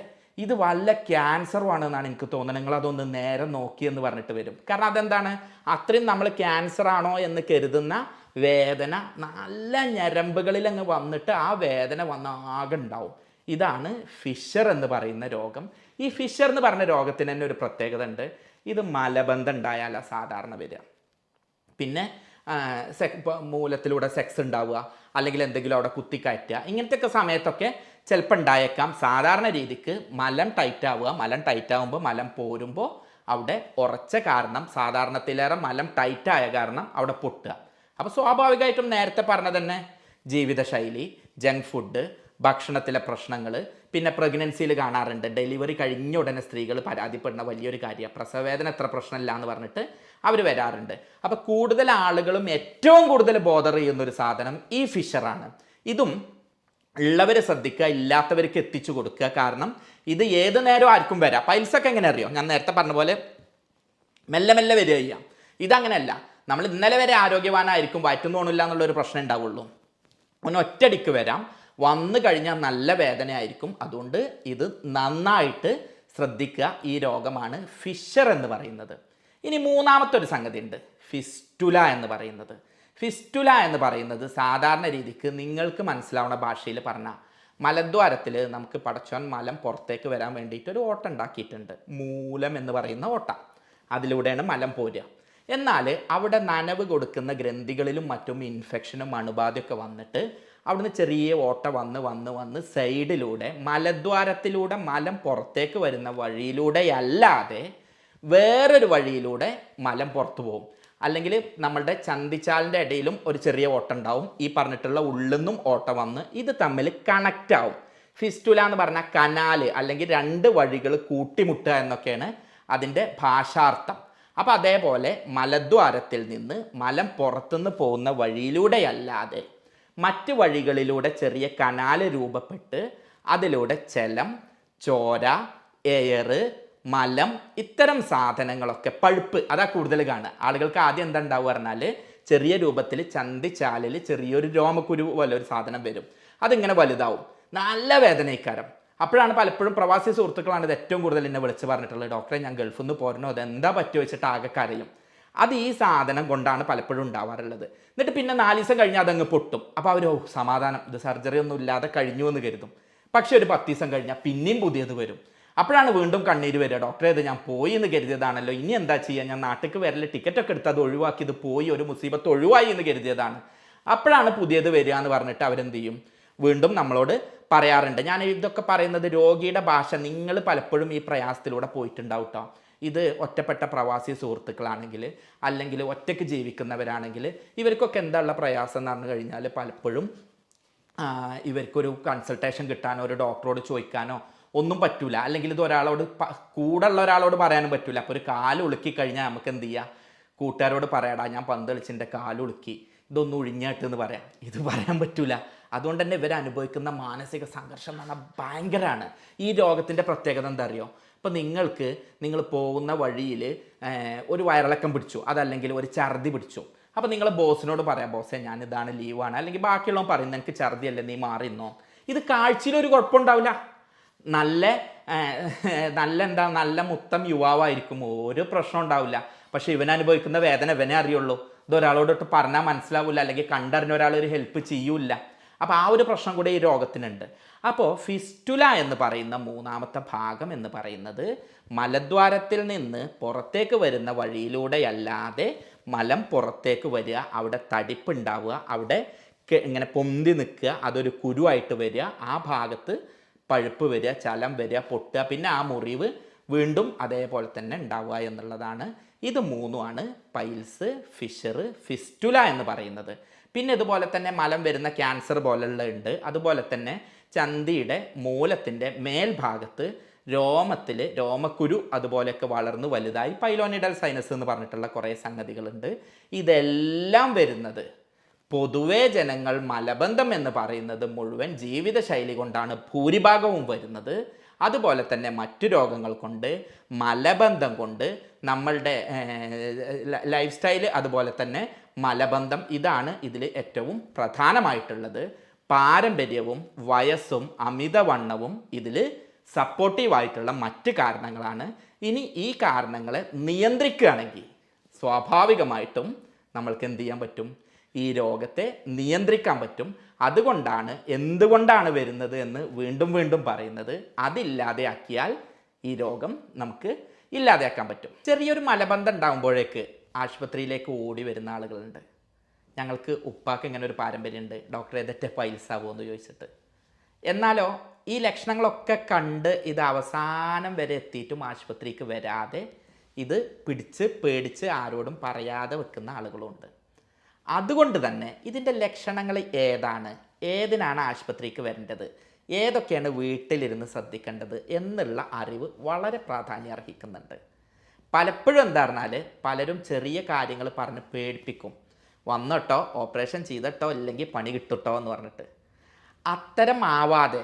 ഇത് വല്ല ക്യാൻസറുമാണ് എന്നാണ് എനിക്ക് തോന്നുന്നത്, നിങ്ങളതൊന്ന് നേരെ നോക്കിയെന്ന് പറഞ്ഞിട്ട് വരും. കാരണം അതെന്താണ്, അത്രയും നമ്മൾ ക്യാൻസർ ആണോ എന്ന് കരുതുന്ന വേദന നല്ല ഞരമ്പുകളിൽ അങ്ങ് വന്നിട്ട് ആ വേദന വന്ന ആകെ ഉണ്ടാവും. ഇതാണ് ഫിഷർ എന്ന് പറയുന്ന രോഗം. ഈ ഫിഷർ എന്ന് പറഞ്ഞ രോഗത്തിന് തന്നെ ഒരു പ്രത്യേകത ഉണ്ട്, ഇത് മലബന്ധം ഉണ്ടായാലാണ് സാധാരണ വരിക. പിന്നെ മൂലത്തിലൂടെ സെക്സ് ഉണ്ടാവുക, അല്ലെങ്കിൽ എന്തെങ്കിലും അവിടെ കുത്തിക്കയറ്റുക, ഇങ്ങനത്തെയൊക്കെ സമയത്തൊക്കെ ചിലപ്പോൾ ഉണ്ടായേക്കാം. സാധാരണ രീതിക്ക് മലം ടൈറ്റ് ആവുക, മലം ടൈറ്റ് ആകുമ്പോൾ മലം പോരുമ്പോൾ അവിടെ ഉറച്ച കാരണം, സാധാരണത്തിലേറെ മലം ടൈറ്റായ കാരണം അവിടെ പൊട്ടുക. അപ്പോൾ സ്വാഭാവികമായിട്ടും നേരത്തെ പറഞ്ഞ തന്നെ ജീവിതശൈലി, ജങ്ക് ഫുഡ്, ഭക്ഷണത്തിലെ പ്രശ്നങ്ങൾ, പിന്നെ പ്രഗ്നൻസിയിൽ കാണാറുണ്ട്, ഡെലിവറി കഴിഞ്ഞ ഉടനെ സ്ത്രീകൾ പരാതിപ്പെടുന്ന വലിയൊരു കാര്യമാണ്, പ്രസവവേദന എത്ര പ്രശ്നമില്ല എന്ന് പറഞ്ഞിട്ട് അവർ വരാറുണ്ട്. അപ്പോൾ കൂടുതൽ ആളുകളും ഏറ്റവും കൂടുതൽ ബോധർ ചെയ്യുന്നൊരു സാധനം ഈ ഫിഷറാണ്. ഇതും ഉള്ളവർ ശ്രദ്ധിക്കുക, ഇല്ലാത്തവർക്ക് എത്തിച്ചു കൊടുക്കുക. കാരണം ഇത് ഏത് നേരവും ആർക്കും വരാം. പൈൽസൊക്കെ എങ്ങനെ അറിയോ, ഞാൻ നേരത്തെ പറഞ്ഞ പോലെ മെല്ലെ മെല്ലെ വരിക ചെയ്യാം. ഇതങ്ങനെയല്ല, നമ്മൾ ഇന്നലെ വരെ ആരോഗ്യവാനായിരിക്കും, വയറ്റുന്നു തോന്നില്ല എന്നുള്ളൊരു പ്രശ്നം ഉണ്ടാവുള്ളൂ. ഒന്ന് ഒറ്റടിക്ക് വരാം, വന്നു കഴിഞ്ഞാൽ നല്ല വേദനയായിരിക്കും. അതുകൊണ്ട് ഇത് നന്നായിട്ട് ശ്രദ്ധിക്കുക. ഈ രോഗമാണ് ഫിഷർ എന്ന് പറയുന്നത്. ഇനി മൂന്നാമത്തെ ഒരു സംഗതി ഉണ്ട്, ഫിസ്റ്റുല എന്ന് പറയുന്നത്. ഫിസ്റ്റുല എന്ന് പറയുന്നത് സാധാരണ രീതിക്ക് നിങ്ങൾക്ക് മനസ്സിലാവുന്ന ഭാഷയിൽ പറഞ്ഞാൽ, മലദ്വാരത്തിൽ നമുക്ക് പടച്ചോൻ മലം പുറത്തേക്ക് വരാൻ വേണ്ടിയിട്ട് ഒരു ഓട്ട ഉണ്ടാക്കിയിട്ടുണ്ട്, മൂലം എന്ന് പറയുന്ന ഓട്ട, അതിലൂടെയാണ് മലം പോരുക. എന്നാൽ അവിടെ നനവ് കൊടുക്കുന്ന ഗ്രന്ഥികളിലും മറ്റും ഇൻഫെക്ഷനും അണുബാധയൊക്കെ വന്നിട്ട് അവിടുന്ന് ചെറിയ ഓട്ട വന്ന് സൈഡിലൂടെ മലദ്വാരത്തിലൂടെ മലം പുറത്തേക്ക് വരുന്ന വഴിയിലൂടെ അല്ലാതെ വേറൊരു വഴിയിലൂടെ മലം പുറത്തു പോകും. അല്ലെങ്കിൽ നമ്മളുടെ ചന്തിച്ചാലിൻ്റെ ഇടയിലും ഒരു ചെറിയ ഓട്ടം ഉണ്ടാവും. ഈ പറഞ്ഞിട്ടുള്ള ഉള്ളിന്നും ഓട്ടം വന്ന് ഇത് തമ്മിൽ കണക്റ്റ് ആവും. ഫിസ്റ്റുല എന്ന് പറഞ്ഞാൽ കനാല് അല്ലെങ്കിൽ രണ്ട് വഴികൾ കൂട്ടിമുട്ടുക എന്നൊക്കെയാണ് അതിൻ്റെ ഭാഷാർത്ഥം. അപ്പോൾ അതേപോലെ മലദ്വാരത്തിൽ നിന്ന് മലം പുറത്തുനിന്ന് പോകുന്ന വഴിയിലൂടെയല്ലാതെ മറ്റ് വഴികളിലൂടെ ചെറിയ കനാല് രൂപപ്പെട്ട് അതിലൂടെ ജലം, ചോര, എയറ്, മലം ഇത്തരം സാധനങ്ങളൊക്കെ പഴുപ്പ് അതാ കൂടുതൽ കാണുക. ആളുകൾക്ക് ആദ്യം എന്താ ഉണ്ടാവുക പറഞ്ഞാൽ ചെറിയ രൂപത്തിൽ ചന്തിച്ചാലിൽ ചെറിയൊരു രോമക്കുരു പോലെ ഒരു സാധനം വരും. അതിങ്ങനെ വലുതാവും, നല്ല വേദനയ്ക്കാരം. അപ്പോഴാണ് പലപ്പോഴും പ്രവാസി സുഹൃത്തുക്കളാണ് ഇത് ഏറ്റവും കൂടുതൽ എന്നെ വിളിച്ച് പറഞ്ഞിട്ടുള്ളത്, ഡോക്ടറെ ഞാൻ ഗൾഫിൽ നിന്ന് പോരണോ, അതെന്താ പറ്റുമോ വെച്ചിട്ട് ആകെ കരയും. അത് ഈ സാധനം കൊണ്ടാണ് പലപ്പോഴും ഉണ്ടാവാറുള്ളത്. എന്നിട്ട് പിന്നെ 4 ദിവസം കഴിഞ്ഞാൽ അതങ്ങ് പൊട്ടും. അപ്പോൾ അവർ സമാധാനം, ഇത് സർജറി ഒന്നും ഇല്ലാതെ കഴിഞ്ഞു എന്ന് കരുതും. പക്ഷെ ഒരു 10 ദിവസം കഴിഞ്ഞാൽ പിന്നെയും പുതിയത് വരും. അപ്പോഴാണ് വീണ്ടും കണ്ണീര് വരിക, ഡോക്ടറെ ഇത് ഞാൻ പോയി എന്ന് കരുതിയതാണല്ലോ, ഇനി എന്താ ചെയ്യുക, ഞാൻ നാട്ടിലേക്ക് വരല്, ടിക്കറ്റൊക്കെ എടുത്ത് അത് ഒഴിവാക്കി, ഇത് പോയി ഒരു മുസീബത്ത് ഒഴിവായി എന്ന് കരുതിയതാണ്. അപ്പോഴാണ് പുതിയത് വരിക എന്ന് പറഞ്ഞിട്ട് അവരെന്ത് ചെയ്യും, വീണ്ടും നമ്മളോട് പറയാറുണ്ട്. ഞാൻ ഇതൊക്കെ പറയുന്നത് രോഗിയുടെ ഭാഷ. നിങ്ങൾ പലപ്പോഴും ഈ പ്രയാസത്തിലൂടെ പോയിട്ടുണ്ടാവും കേട്ടോ. ഇത് ഒറ്റപ്പെട്ട പ്രവാസി സുഹൃത്തുക്കളാണെങ്കിൽ അല്ലെങ്കിൽ ഒറ്റയ്ക്ക് ജീവിക്കുന്നവരാണെങ്കിൽ ഇവർക്കൊക്കെ എന്താ പ്രയാസം എന്ന് പറഞ്ഞു കഴിഞ്ഞാൽ പലപ്പോഴും ഇവർക്കൊരു കൺസൾട്ടേഷൻ കിട്ടാനോ ഒരു ഡോക്ടറോട് ചോദിക്കാനോ ഒന്നും പറ്റൂല. അല്ലെങ്കിൽ ഇത് ഒരാളോട് കൂടെ ഉള്ള ഒരാളോട് പറയാനും പറ്റൂല. അപ്പോൾ ഒരു കാല് ഉളുക്കി കഴിഞ്ഞാൽ നമുക്ക് എന്ത് ചെയ്യുക, കൂട്ടുകാരോട് പറയാടാ ഞാൻ പന്ത് കളിച്ചിൻ്റെ കാലുളുക്കി, ഇതൊന്നും ഒഴിഞ്ഞാട്ട് എന്ന് പറയാം. ഇത് പറയാൻ പറ്റൂല. അതുകൊണ്ട് തന്നെ ഇവർ അനുഭവിക്കുന്ന മാനസിക സംഘർഷം എന്ന് പറഞ്ഞാൽ ഭയങ്കരമാണ്. ഈ രോഗത്തിൻ്റെ പ്രത്യേകത എന്താ അറിയോ, ഇപ്പോൾ നിങ്ങൾ പോകുന്ന വഴിയിൽ ഒരു വയറിളക്കം പിടിച്ചു, അതല്ലെങ്കിൽ ഒരു ഛർദി പിടിച്ചു. അപ്പോൾ നിങ്ങൾ ബോസിനോട് പറയാം, ബോസേ ഞാനിതാണ് ലീവാണ്, അല്ലെങ്കിൽ ബാക്കിയുള്ളവൻ പറയുന്നത് എനിക്ക് ഛർദിയല്ലേ നീ മാറിന്നോ. ഇത് കാഴ്ചയിലൊരു കുഴപ്പമുണ്ടാവില്ല. നല്ല മുത്തം യുവാവായിരിക്കും, ഒരു പ്രശ്നം ഉണ്ടാവില്ല. പക്ഷെ ഇവനനുഭവിക്കുന്ന വേദന ഇവനെ അറിയുള്ളൂ. ഇതൊരാളോടൊട്ട് പറഞ്ഞാൽ മനസ്സിലാവില്ല, അല്ലെങ്കിൽ കണ്ടറിഞ്ഞ ഒരാൾ ഒരു ഹെൽപ്പ് ചെയ്യൂല. അപ്പോൾ ആ ഒരു പ്രശ്നം കൂടെ ഈ രോഗത്തിനുണ്ട്. അപ്പോൾ ഫിസ്റ്റുല എന്ന് പറയുന്ന മൂന്നാമത്തെ ഭാഗം എന്ന് പറയുന്നത് മലദ്വാരത്തിൽ നിന്ന് പുറത്തേക്ക് വരുന്ന വഴിയിലൂടെയല്ലാതെ മലം പുറത്തേക്ക് വരിക, അവിടെ തടിപ്പുണ്ടാവുക, അവിടെ ഇങ്ങനെ പൊന്തി നിൽക്കുക, അതൊരു കുരുവായിട്ട് വരിക, ആ ഭാഗത്ത് പഴുപ്പ് വരിക, ചലം വരിക, പൊട്ടുക, പിന്നെ ആ മുറിവ് വീണ്ടും അതേപോലെ തന്നെ ഉണ്ടാവുക എന്നുള്ളതാണ്. ഇത് മൂന്നുമാണ് പൈൽസ്, ഫിഷർ, ഫിസ്റ്റുല എന്ന് പറയുന്നത്. പിന്നെ ഇതുപോലെ തന്നെ മലം വരുന്ന ക്യാൻസർ പോലുള്ള ഉണ്ട്. അതുപോലെ തന്നെ ചന്തിയുടെ മൂലത്തിൻ്റെ മേൽഭാഗത്ത് രോമത്തിൽ രോമക്കുരു അതുപോലെയൊക്കെ വളർന്ന് വലുതായി പൈലോനിഡൽ സൈനസ് എന്ന് പറഞ്ഞിട്ടുള്ള കുറേ സംഗതികളുണ്ട്. ഇതെല്ലാം വരുന്നത് പൊതുവേ ജനങ്ങൾ മലബന്ധം എന്ന് പറയുന്നത് മുഴുവൻ ജീവിതശൈലി കൊണ്ടാണ് ഭൂരിഭാഗവും വരുന്നത്. അതുപോലെ തന്നെ മറ്റു രോഗങ്ങൾ കൊണ്ട്, മലബന്ധം കൊണ്ട്, നമ്മളുടെ ലൈഫ് സ്റ്റൈൽ, അതുപോലെ തന്നെ മലബന്ധം, ഇതാണ് ഇതിൽ ഏറ്റവും പ്രധാനമായിട്ടുള്ളത്. പാരമ്പര്യവും വയസ്സും അമിതവണ്ണവും ഇതിൽ സപ്പോർട്ടീവായിട്ടുള്ള മറ്റ് കാരണങ്ങളാണ്. ഇനി ഈ കാരണങ്ങളെ നിയന്ത്രിക്കുകയാണെങ്കിൽ സ്വാഭാവികമായിട്ടും നമ്മൾക്ക് എന്ത് ചെയ്യാൻ പറ്റും, ഈ രോഗത്തെ നിയന്ത്രിക്കാൻ പറ്റും. അതുകൊണ്ടാണ് എന്തുകൊണ്ടാണ് വരുന്നത് എന്ന് വീണ്ടും വീണ്ടും പറയുന്നത്. അതില്ലാതെയാക്കിയാൽ ഈ രോഗം നമുക്ക് ഇല്ലാതെയാക്കാൻ പറ്റും. ചെറിയൊരു മലബന്ധം ഉണ്ടാകുമ്പോഴേക്ക് ആശുപത്രിയിലേക്ക് ഓടി വരുന്ന ആളുകളുണ്ട്. ഞങ്ങൾക്ക് ഉപ്പാക്ക് ഇങ്ങനെ ഒരു പാരമ്പര്യമുണ്ട്, ഡോക്ടറെ ഇതൊക്കെ പൈൽസാവോ എന്ന് ചോദിച്ചിട്ട്. എന്നാലോ ഈ ലക്ഷണങ്ങളൊക്കെ കണ്ട് ഇത് അവസാനം വരെ എത്തിയിട്ടും ആശുപത്രിക്ക് വരാതെ ഇത് പിടിച്ച് പേടിച്ച് ആരോടും പറയാതെ വെക്കുന്ന ആളുകളുണ്ട്. അതുകൊണ്ട് തന്നെ ഇതിൻ്റെ ലക്ഷണങ്ങൾ ഏതിനാണ് ആശുപത്രിക്ക് വരേണ്ടത്, ഏതൊക്കെയാണ് വീട്ടിലിരുന്ന് ശ്രദ്ധിക്കേണ്ടത് എന്നുള്ള അറിവ് വളരെ പ്രാധാന്യം അർഹിക്കുന്നുണ്ട്. പലപ്പോഴും എന്താ പറഞ്ഞാൽ പലരും ചെറിയ കാര്യങ്ങൾ പറഞ്ഞ് പേടിപ്പിക്കും. വന്നിട്ടോ, ഓപ്പറേഷൻ ചെയ്തിട്ടോ, ഇല്ലെങ്കിൽ പണി കിട്ടിട്ടോ എന്ന് പറഞ്ഞിട്ട്. അത്തരം ആവാതെ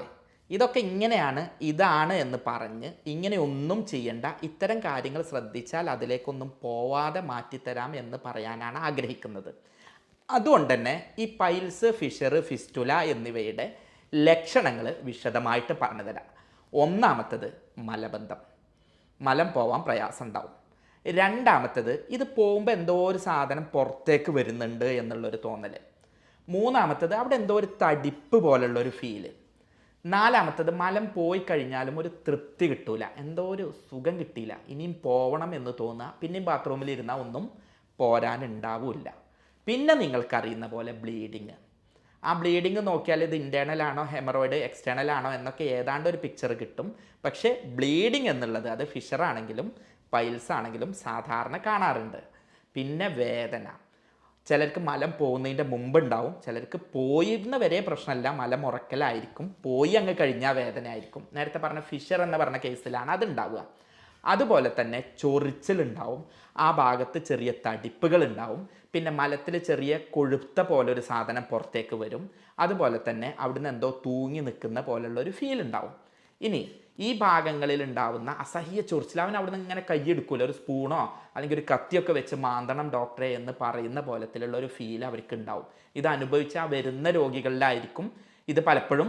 ഇതൊക്കെ ഇങ്ങനെയാണ്, ഇതാണ് എന്ന് പറഞ്ഞ് ഇങ്ങനെ ഒന്നും ചെയ്യണ്ട, ഇത്തരം കാര്യങ്ങൾ ശ്രദ്ധിച്ചാൽ അതിലേക്കൊന്നും പോവാതെ മാറ്റിത്തരാം എന്ന് പറയാനാണ് ആഗ്രഹിക്കുന്നത്. അതുകൊണ്ട് തന്നെ ഈ പൈൽസ്, ഫിഷർ, ഫിസ്റ്റുല എന്നിവയുടെ ലക്ഷണങ്ങൾ വിശദമായിട്ട് പറഞ്ഞു തരാം. ഒന്നാമത്തത് മലബന്ധം, മലം പോവാൻ പ്രയാസം ഉണ്ടാവും. രണ്ടാമത്തത് ഇത് പോകുമ്പോൾ എന്തോ ഒരു സാധനം പുറത്തേക്ക് വരുന്നുണ്ട് എന്നുള്ളൊരു തോന്നൽ. മൂന്നാമത്തത് അവിടെ എന്തോ ഒരു തടിപ്പ് പോലുള്ളൊരു ഫീല്. നാലാമത്തത് മലം പോയി കഴിഞ്ഞാലും ഒരു തൃപ്തി കിട്ടൂല, എന്തോ ഒരു സുഖം കിട്ടിയില്ല, ഇനിയും പോവണം എന്ന് തോന്നുക, പിന്നെയും ബാത്റൂമിൽ ഇരുന്നാൽ ഒന്നും പോരാനുണ്ടാവില്ല. പിന്നെ നിങ്ങൾക്കറിയുന്ന പോലെ ബ്ലീഡിങ്. ആ ബ്ലീഡിങ് നോക്കിയാൽ ഇത് ഇൻറ്റേർണൽ ആണോ ഹെമറോയിഡ് എക്സ്റ്റേണൽ ആണോ എന്നൊക്കെ ഏതാണ്ട് ഒരു പിക്ചർ കിട്ടും. പക്ഷേ ബ്ലീഡിങ് എന്നുള്ളത് അത് ഫിഷർ ആണെങ്കിലും പൈൽസ് ആണെങ്കിലും സാധാരണ കാണാറുണ്ട്. പിന്നെ വേദന. ചിലർക്ക് മലം പോകുന്നതിൻ്റെ മുമ്പ് ഉണ്ടാവും, ചിലർക്ക് പോയിരുന്ന വരെ പ്രശ്നമല്ല, മലം ഉറക്കലായിരിക്കും, പോയി അങ്ങ് കഴിഞ്ഞാൽ വേദന ആയിരിക്കും. നേരത്തെ പറഞ്ഞ ഫിഷർ എന്ന് പറഞ്ഞ കേസിലാണ് അതുണ്ടാവുക. അതുപോലെ തന്നെ ചൊറിച്ചിലുണ്ടാവും, ആ ഭാഗത്ത് ചെറിയ തടിപ്പുകൾ ഉണ്ടാവും, പിന്നെ മലത്തിൽ ചെറിയ കൊഴുത്ത പോലൊരു സാധനം പുറത്തേക്ക് വരും, അതുപോലെ തന്നെ അവിടുന്ന് എന്തോ തൂങ്ങി നിൽക്കുന്ന പോലുള്ളൊരു ഫീൽ ഉണ്ടാവും. ഇനി ഈ ഭാഗങ്ങളിൽ ഉണ്ടാവുന്ന അസഹ്യ ചൊറിച്ചിൽ, അവൻ അവിടുന്ന് ഇങ്ങനെ കൈയെടുക്കൂല, ഒരു സ്പൂണോ അല്ലെങ്കിൽ ഒരു കത്തിയൊക്കെ വെച്ച് മാന്തണം ഡോക്ടറെ എന്ന് പറയുന്ന പോലത്തിലുള്ള ഒരു ഫീൽ അവർക്ക് ഉണ്ടാവും. ഇത് അനുഭവിച്ച വരുന്ന രോഗികളിലായിരിക്കും ഇത് പലപ്പോഴും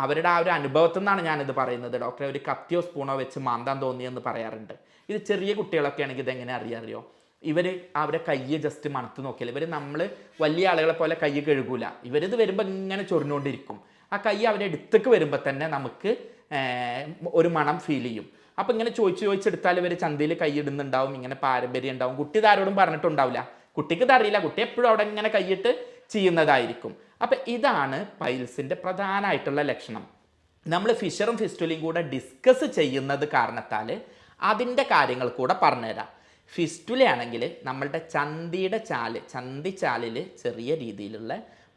അവരുടെ ആ ഒരു അനുഭവത്തിൽ നിന്നാണ് ഞാനിത് പറയുന്നത്. ഡോക്ടറെ ഒരു കത്തിയോ സ്പൂണോ വെച്ച് മാന്താൻ തോന്നിയെന്ന് പറയാറുണ്ട്. ഇത് ചെറിയ കുട്ടികളൊക്കെ ആണെങ്കിൽ ഇതെങ്ങനെ അറിയോ, ഇവർ അവരെ കയ്യ് ജസ്റ്റ് മണത്ത് നോക്കിയാൽ, ഇവർ നമ്മൾ വലിയ ആളുകളെ പോലെ കയ്യ് കഴുകൂല, ഇവരിത് വരുമ്പോൾ ഇങ്ങനെ ചൊറിഞ്ഞുകൊണ്ടിരിക്കും. ആ കൈ അവരുടെ അടുത്തേക്ക് വരുമ്പോൾ തന്നെ നമുക്ക് ഒരു മണം ഫീൽ ചെയ്യും. അപ്പം ഇങ്ങനെ ചോദിച്ചെടുത്താൽ ഇവർ ചന്തയിൽ കൈയിടുന്നുണ്ടാവും, ഇങ്ങനെ പാരമ്പര്യം ഉണ്ടാവും. കുട്ടി ഇതാരോടും പറഞ്ഞിട്ടുണ്ടാവില്ല, കുട്ടിക്ക് ഇതറിയില്ല, കുട്ടി എപ്പോഴും അവിടെ ഇങ്ങനെ കൈയിട്ട് ചെയ്യുന്നതായിരിക്കും. അപ്പം ഇതാണ് പൈൽസിൻ്റെ പ്രധാനമായിട്ടുള്ള ലക്ഷണം. നമ്മൾ ഫിഷറും ഫിസ്റ്റുലയും കൂടെ ഡിസ്കസ് ചെയ്യുന്നത് കാരണത്താൽ അതിൻ്റെ കാര്യങ്ങൾ കൂടെ പറഞ്ഞുതരാം. ഫിസ്റ്റുലയാണെങ്കിൽ നമ്മളുടെ ചന്തിച്ചാലിൽ ചെറിയ രീതിയിലുള്ള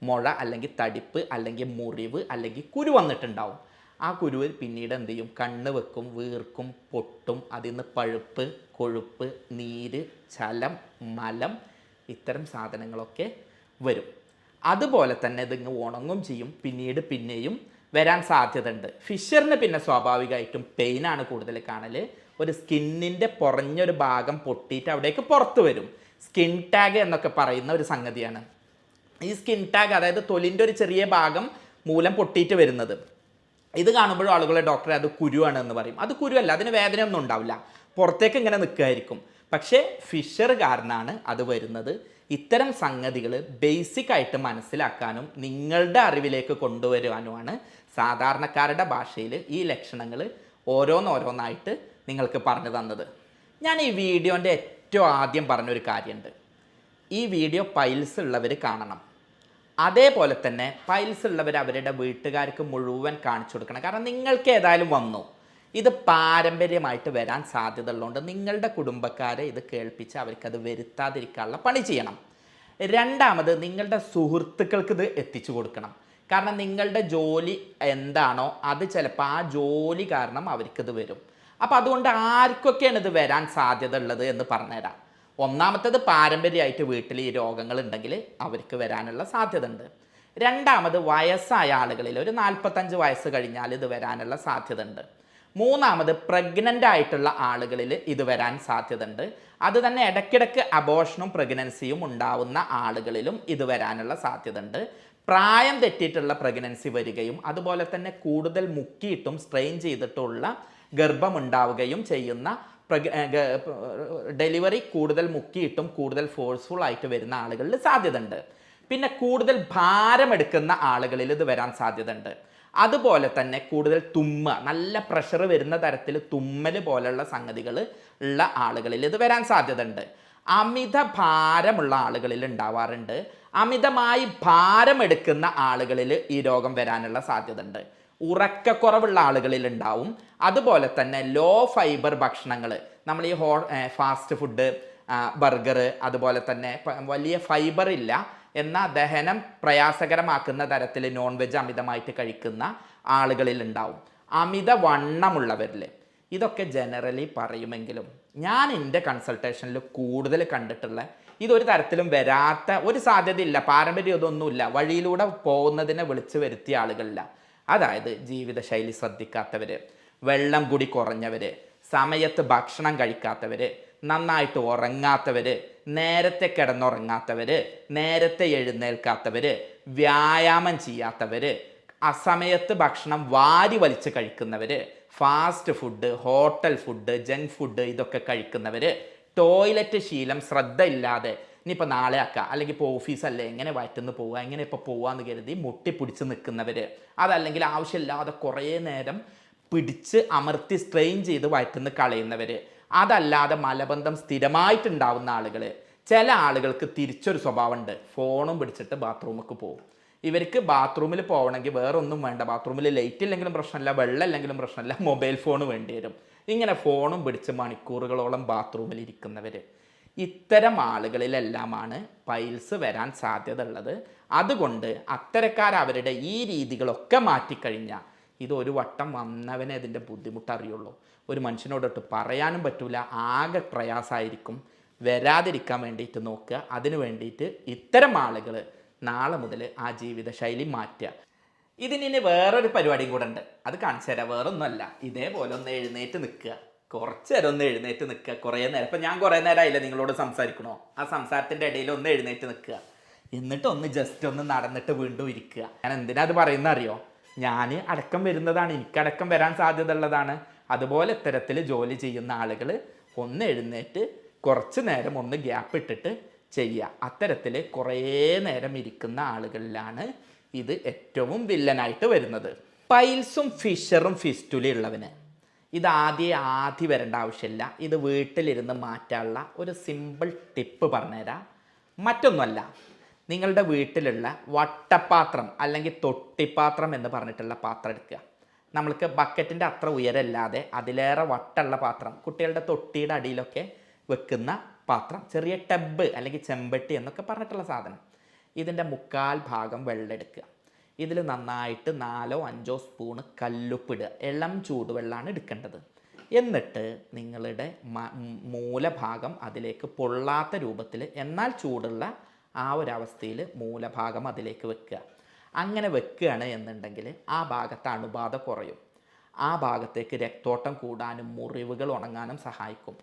മുഴ അല്ലെങ്കിൽ തടിപ്പ് അല്ലെങ്കിൽ മുറിവ് അല്ലെങ്കിൽ കുരു വന്നിട്ടുണ്ടാവും. ആ കുരുവിൽ പിന്നീട് എന്ത് ചെയ്യും, കണ്ണ് വെക്കും, വീർക്കും, പൊട്ടും, അതിൽ നിന്ന് പഴുപ്പ്, കൊഴുപ്പ്, നീര്, ചലം, മലം, ഇത്തരം സാധനങ്ങളൊക്കെ വരും. അതുപോലെ തന്നെ ഇതിങ്ങ് ഉണങ്ങും ചെയ്യും, പിന്നെയും വരാൻ സാധ്യതയുണ്ട്. ഫിഷറിന് പിന്നെ സ്വാഭാവികമായിട്ടും പെയിനാണ് കൂടുതൽ കാണൽ. ഒരു സ്കിന്നിൻ്റെ കുറഞ്ഞൊരു ഭാഗം പൊട്ടിയിട്ട് അവിടേക്ക് പുറത്ത് വരും. സ്കിൻ ടാഗ് എന്നൊക്കെ പറയുന്ന ഒരു സംഗതിയാണ് ഈ സ്കിൻ ടാഗ്, അതായത് തൊലിൻ്റെ ഒരു ചെറിയ ഭാഗം മൂലം പൊട്ടിയിട്ട് വരുന്നത്. ഇത് കാണുമ്പോഴും ആളുകളെ ഡോക്ടറെ അത് കുരുവാണ് എന്ന് പറയും. അത് കുരുവല്ല, അതിന് വേദനയൊന്നും ഉണ്ടാവില്ല, പുറത്തേക്ക് ഇങ്ങനെ നിൽക്കുമായിരിക്കും. പക്ഷേ ഫിഷർ കാരണമാണ് അത് വരുന്നത്. ഇത്തരം സംഗതികൾ ബേസിക് ആയിട്ട് മനസ്സിലാക്കാനും നിങ്ങളുടെ അറിവിലേക്ക് കൊണ്ടുവരുവാനുമാണ് സാധാരണക്കാരുടെ ഭാഷയിൽ ഈ ലക്ഷണങ്ങൾ ഓരോന്നായിട്ട് നിങ്ങൾക്ക് പറഞ്ഞു തന്നത്. ഞാൻ ഈ വീഡിയോൻ്റെ ഏറ്റവും ആദ്യം പറഞ്ഞൊരു കാര്യമുണ്ട്, ഈ വീഡിയോ പൈൽസ് ഉള്ളവർ കാണണം. അതേപോലെ തന്നെ പൈൽസ് ഉള്ളവർ അവരുടെ വീട്ടുകാർക്ക് മുഴുവൻ കാണിച്ചു കൊടുക്കണം. കാരണം നിങ്ങൾക്ക് ഏതായാലും വന്നു, ഇത് പാരമ്പര്യമായിട്ട് വരാൻ സാധ്യത ഉള്ളതുകൊണ്ട് നിങ്ങളുടെ കുടുംബക്കാരെ ഇത് കേൾപ്പിച്ച് അവർക്കത് വരുത്താതിരിക്കാനുള്ള പണി ചെയ്യണം. രണ്ടാമത്, നിങ്ങളുടെ സുഹൃത്തുക്കൾക്ക് ഇത് എത്തിച്ചു കൊടുക്കണം. കാരണം നിങ്ങളുടെ ജോലി എന്താണോ അത് ചിലപ്പോൾ ആ ജോലി കാരണം അവർക്കിത് വരും. അപ്പോൾ അതുകൊണ്ട് ആർക്കൊക്കെയാണ് ഇത് വരാൻ സാധ്യത ഉള്ളത് എന്ന് പറഞ്ഞുതരാം. ഒന്നാമത്തേത്, പാരമ്പര്യമായിട്ട് വീട്ടിൽ ഈ രോഗങ്ങൾ ഉണ്ടെങ്കിൽ അവർക്ക് വരാനുള്ള സാധ്യത ഉണ്ട്. രണ്ടാമത്, വയസ്സായ ആളുകളിൽ ഒരു 45 വയസ്സ് കഴിഞ്ഞാൽ ഇത് വരാനുള്ള സാധ്യത ഉണ്ട്. മൂന്നാമത്, പ്രഗ്നൻ്റ് ആയിട്ടുള്ള ആളുകളിൽ ഇത് വരാൻ സാധ്യത ഉണ്ട്. അത് തന്നെ ഇടയ്ക്കിടയ്ക്ക് അബോർഷനും പ്രഗ്നൻസിയും ഉണ്ടാവുന്ന ആളുകളിലും ഇത് വരാനുള്ള സാധ്യത ഉണ്ട്. പ്രായം തെറ്റിയിട്ടുള്ള പ്രഗ്നൻസി വരികയും അതുപോലെ തന്നെ കൂടുതൽ മുക്കിയിട്ടും സ്ട്രെയിൻ ചെയ്തിട്ടുള്ള ഗർഭമുണ്ടാവുകയും ചെയ്യുന്ന ഡെലിവറി കൂടുതൽ മുക്കിയിട്ടും കൂടുതൽ ഫോഴ്സ്ഫുൾ ആയിട്ട് വരുന്ന ആളുകളിൽ സാധ്യത ഉണ്ട്. പിന്നെ കൂടുതൽ ഭാരമെടുക്കുന്ന ആളുകളിൽ ഇത് വരാൻ സാധ്യത ഉണ്ട്. അതുപോലെ തന്നെ കൂടുതൽ നല്ല പ്രഷർ വരുന്ന തരത്തിൽ തുമ്മൽ പോലുള്ള സംഗതികൾ ഉള്ള ആളുകളിൽ ഇത് വരാൻ സാധ്യത ഉണ്ട്. അമിത ഭാരമുള്ള ആളുകളിൽ ഉണ്ടാവാറുണ്ട്. അമിതമായി ഭാരമെടുക്കുന്ന ആളുകളിൽ ഈ രോഗം വരാനുള്ള സാധ്യത ഉണ്ട്. ഉറക്കക്കുറവുള്ള ആളുകളിൽ ഉണ്ടാവും. അതുപോലെ തന്നെ ലോ ഫൈബർ ഭക്ഷണങ്ങൾ, നമ്മൾ ഈ ഫാസ്റ്റ് ഫുഡ്, ബർഗർ, അതുപോലെ തന്നെ വലിയ ഫൈബർ ഇല്ല എന്നാൽ ദഹനം പ്രയാസകരമാക്കുന്ന തരത്തിൽ നോൺ വെജ് അമിതമായിട്ട് കഴിക്കുന്ന ആളുകളിൽ ഉണ്ടാവും. അമിത വണ്ണമുള്ളവരിൽ. ഇതൊക്കെ ജനറലി പറയുമെങ്കിലും ഞാൻ എൻ്റെ കൺസൾട്ടേഷനിൽ കൂടുതൽ കണ്ടിട്ടുള്ള ഇതൊരു തരത്തിലും വരാത്ത ഒരു സാധ്യതയില്ല, പാരമ്പര്യം ഇതൊന്നുമില്ല, വഴിയിലൂടെ പോകുന്നതിനെ വിളിച്ചു വരുത്തിയ ആളുകളില്ല. അതായത് ജീവിതശൈലി ശ്രദ്ധിക്കാത്തവർ, വെള്ളം കുടി കുറഞ്ഞവർ, സമയത്ത് ഭക്ഷണം കഴിക്കാത്തവർ, നന്നായിട്ട് ഉറങ്ങാത്തവർ, നേരത്തെ കിടന്നുറങ്ങാത്തവർ, നേരത്തെ എഴുന്നേൽക്കാത്തവർ, വ്യായാമം ചെയ്യാത്തവർ, അസമയത്ത് ഭക്ഷണം വാരി വലിച്ച് കഴിക്കുന്നവർ, fast food, hotel food, junk food ഇതൊക്കെ കഴിക്കുന്നവർ, ടോയ്ലറ്റ് ശീലം ശ്രദ്ധയില്ലാതെ ഇനിയിപ്പോൾ നാളെ ആക്കാം, അല്ലെങ്കിൽ ഇപ്പോൾ ഓഫീസല്ലേ എങ്ങനെ വയറ്റുന്ന് പോവുക, എങ്ങനെ ഇപ്പോൾ പോവാന്ന് കരുതി മുട്ടിപ്പിടിച്ച് നിൽക്കുന്നവർ, അതല്ലെങ്കിൽ ആവശ്യമില്ലാതെ കുറേ നേരം പിടിച്ച് അമർത്തി സ്ട്രെയിൻ ചെയ്ത് വയറ്റുന്ന് കളയുന്നവർ, അതല്ലാതെ മലബന്ധം സ്ഥിരമായിട്ടുണ്ടാവുന്ന ആളുകൾ. ചില ആളുകൾക്ക് തിരിച്ചൊരു സ്വഭാവമുണ്ട്, ഫോണും പിടിച്ചിട്ട് ബാത്റൂമിലേക്ക് പോകും. ഇവർക്ക് ബാത്റൂമിൽ പോകണമെങ്കിൽ വേറെ ഒന്നും വേണ്ട, ബാത്റൂമിൽ ലൈറ്റ് ഇല്ലെങ്കിലും പ്രശ്നമില്ല, വെള്ളം ഇല്ലെങ്കിലും പ്രശ്നമില്ല, മൊബൈൽ ഫോൺ വേണ്ടി വരും. ഇങ്ങനെ ഫോണും പിടിച്ച് മണിക്കൂറുകളോളം ബാത്റൂമിൽ ഇരിക്കുന്നവർ. ഇത്തരം ആളുകളിലെല്ലാമാണ് പൈൽസ് വരാൻ സാധ്യത ഉള്ളത്. അതുകൊണ്ട് അത്തരക്കാർ അവരുടെ ഈ രീതികളൊക്കെ മാറ്റിക്കഴിഞ്ഞാൽ ഇത് ഒരു വട്ടം വന്നവനെ അതിൻ്റെ ബുദ്ധിമുട്ട് അറിയുള്ളൂ. ഒരു മനുഷ്യനോടൊട്ട് പറയാനും പറ്റൂല, ആകെ പ്രയാസമായിരിക്കും. വരാതിരിക്കാൻ വേണ്ടിയിട്ട് നോക്കുക. അതിന് വേണ്ടിയിട്ട് ഇത്തരം ആളുകൾ നാളെ മുതൽ ആ ജീവിതശൈലി മാറ്റുക. ഇതിനി വേറൊരു പരിപാടിയും കൂടെ ഉണ്ട്, അത് കാണിച്ചു തരാം. വേറൊന്നുമല്ല, ഇതേപോലെ ഒന്ന് എഴുന്നേറ്റ് നിൽക്കുക, കുറച്ച് നേരം ഒന്ന് എഴുന്നേറ്റ് നിൽക്കുക. കുറേ നേരം, ഇപ്പം ഞാൻ കുറേ നേരമായില്ല നിങ്ങളോട് സംസാരിക്കണോ, ആ സംസാരത്തിൻ്റെ ഇടയിൽ ഒന്ന് എഴുന്നേറ്റ് നിൽക്കുക. എന്നിട്ട് ഒന്ന് ജസ്റ്റ് ഒന്ന് നടന്നിട്ട് വീണ്ടും ഇരിക്കുക. ഞാൻ എന്തിനാ അത് പറയുന്നത് അറിയോ? ഞാൻ അടക്കം വരുന്നതാണ്, എനിക്കടക്കം വരാൻ സാധ്യത ഉള്ളതാണ്. അതുപോലെ ഇത്തരത്തിൽ ജോലി ചെയ്യുന്ന ആളുകൾ ഒന്ന് എഴുന്നേറ്റ് കുറച്ച് നേരം ഒന്ന് ഗ്യാപ്പ് ഇട്ടിട്ട് ചെയ്യുക. അത്തരത്തിൽ കുറേ നേരം ഇരിക്കുന്ന ആളുകളിലാണ് ഇത് ഏറ്റവും വില്ലനായിട്ട് വരുന്നത്. പൈൽസും ഫിഷറും ഫിസ്റ്റുലയും ഉള്ളവന് ഇത് ആദ്യം വരേണ്ട ആവശ്യമില്ല. ഇത് വീട്ടിലിരുന്ന് മാറ്റാനുള്ള ഒരു സിമ്പിൾ ടിപ്പ് പറഞ്ഞുതരാം. മറ്റൊന്നുമല്ല, നിങ്ങളുടെ വീട്ടിലുള്ള വട്ടപ്പാത്രം അല്ലെങ്കിൽ തൊട്ടിപ്പാത്രം എന്ന് പറഞ്ഞിട്ടുള്ള പാത്രം എടുക്കുക. നമ്മൾക്ക് ബക്കറ്റിൻ്റെ അത്ര ഉയരല്ലാതെ അതിലേറെ വട്ടമുള്ള പാത്രം, കുട്ടികളുടെ തൊട്ടിയുടെ അടിയിലൊക്കെ വെക്കുന്ന പാത്രം, ചെറിയ ടബ് അല്ലെങ്കിൽ ചെമ്പട്ടി എന്നൊക്കെ പറഞ്ഞിട്ടുള്ള സാധനം. ഇതിൻ്റെ 1/4 ഭാഗം വെള്ളം എടുക്കുക. ഇതിൽ നന്നായിട്ട് 4-5 സ്പൂണ് കല്ലുപ്പിടുക. ഇളം ചൂടുവെള്ളമാണ് എടുക്കേണ്ടത്. എന്നിട്ട് നിങ്ങളുടെ മൂലഭാഗം അതിലേക്ക് പൊള്ളാത്ത രൂപത്തിൽ എന്നാൽ ചൂടുള്ള ആ ഒരവസ്ഥയിൽ മൂലഭാഗം അതിലേക്ക് വെക്കുക. അങ്ങനെ വെക്കുകയാണ് എന്നുണ്ടെങ്കിൽ ആ ഭാഗത്ത് അണുബാധ കുറയും. ആ ഭാഗത്തേക്ക് രക്തോട്ടം കൂടാനും മുറിവുകൾ ഉണങ്ങാനും സഹായിക്കും.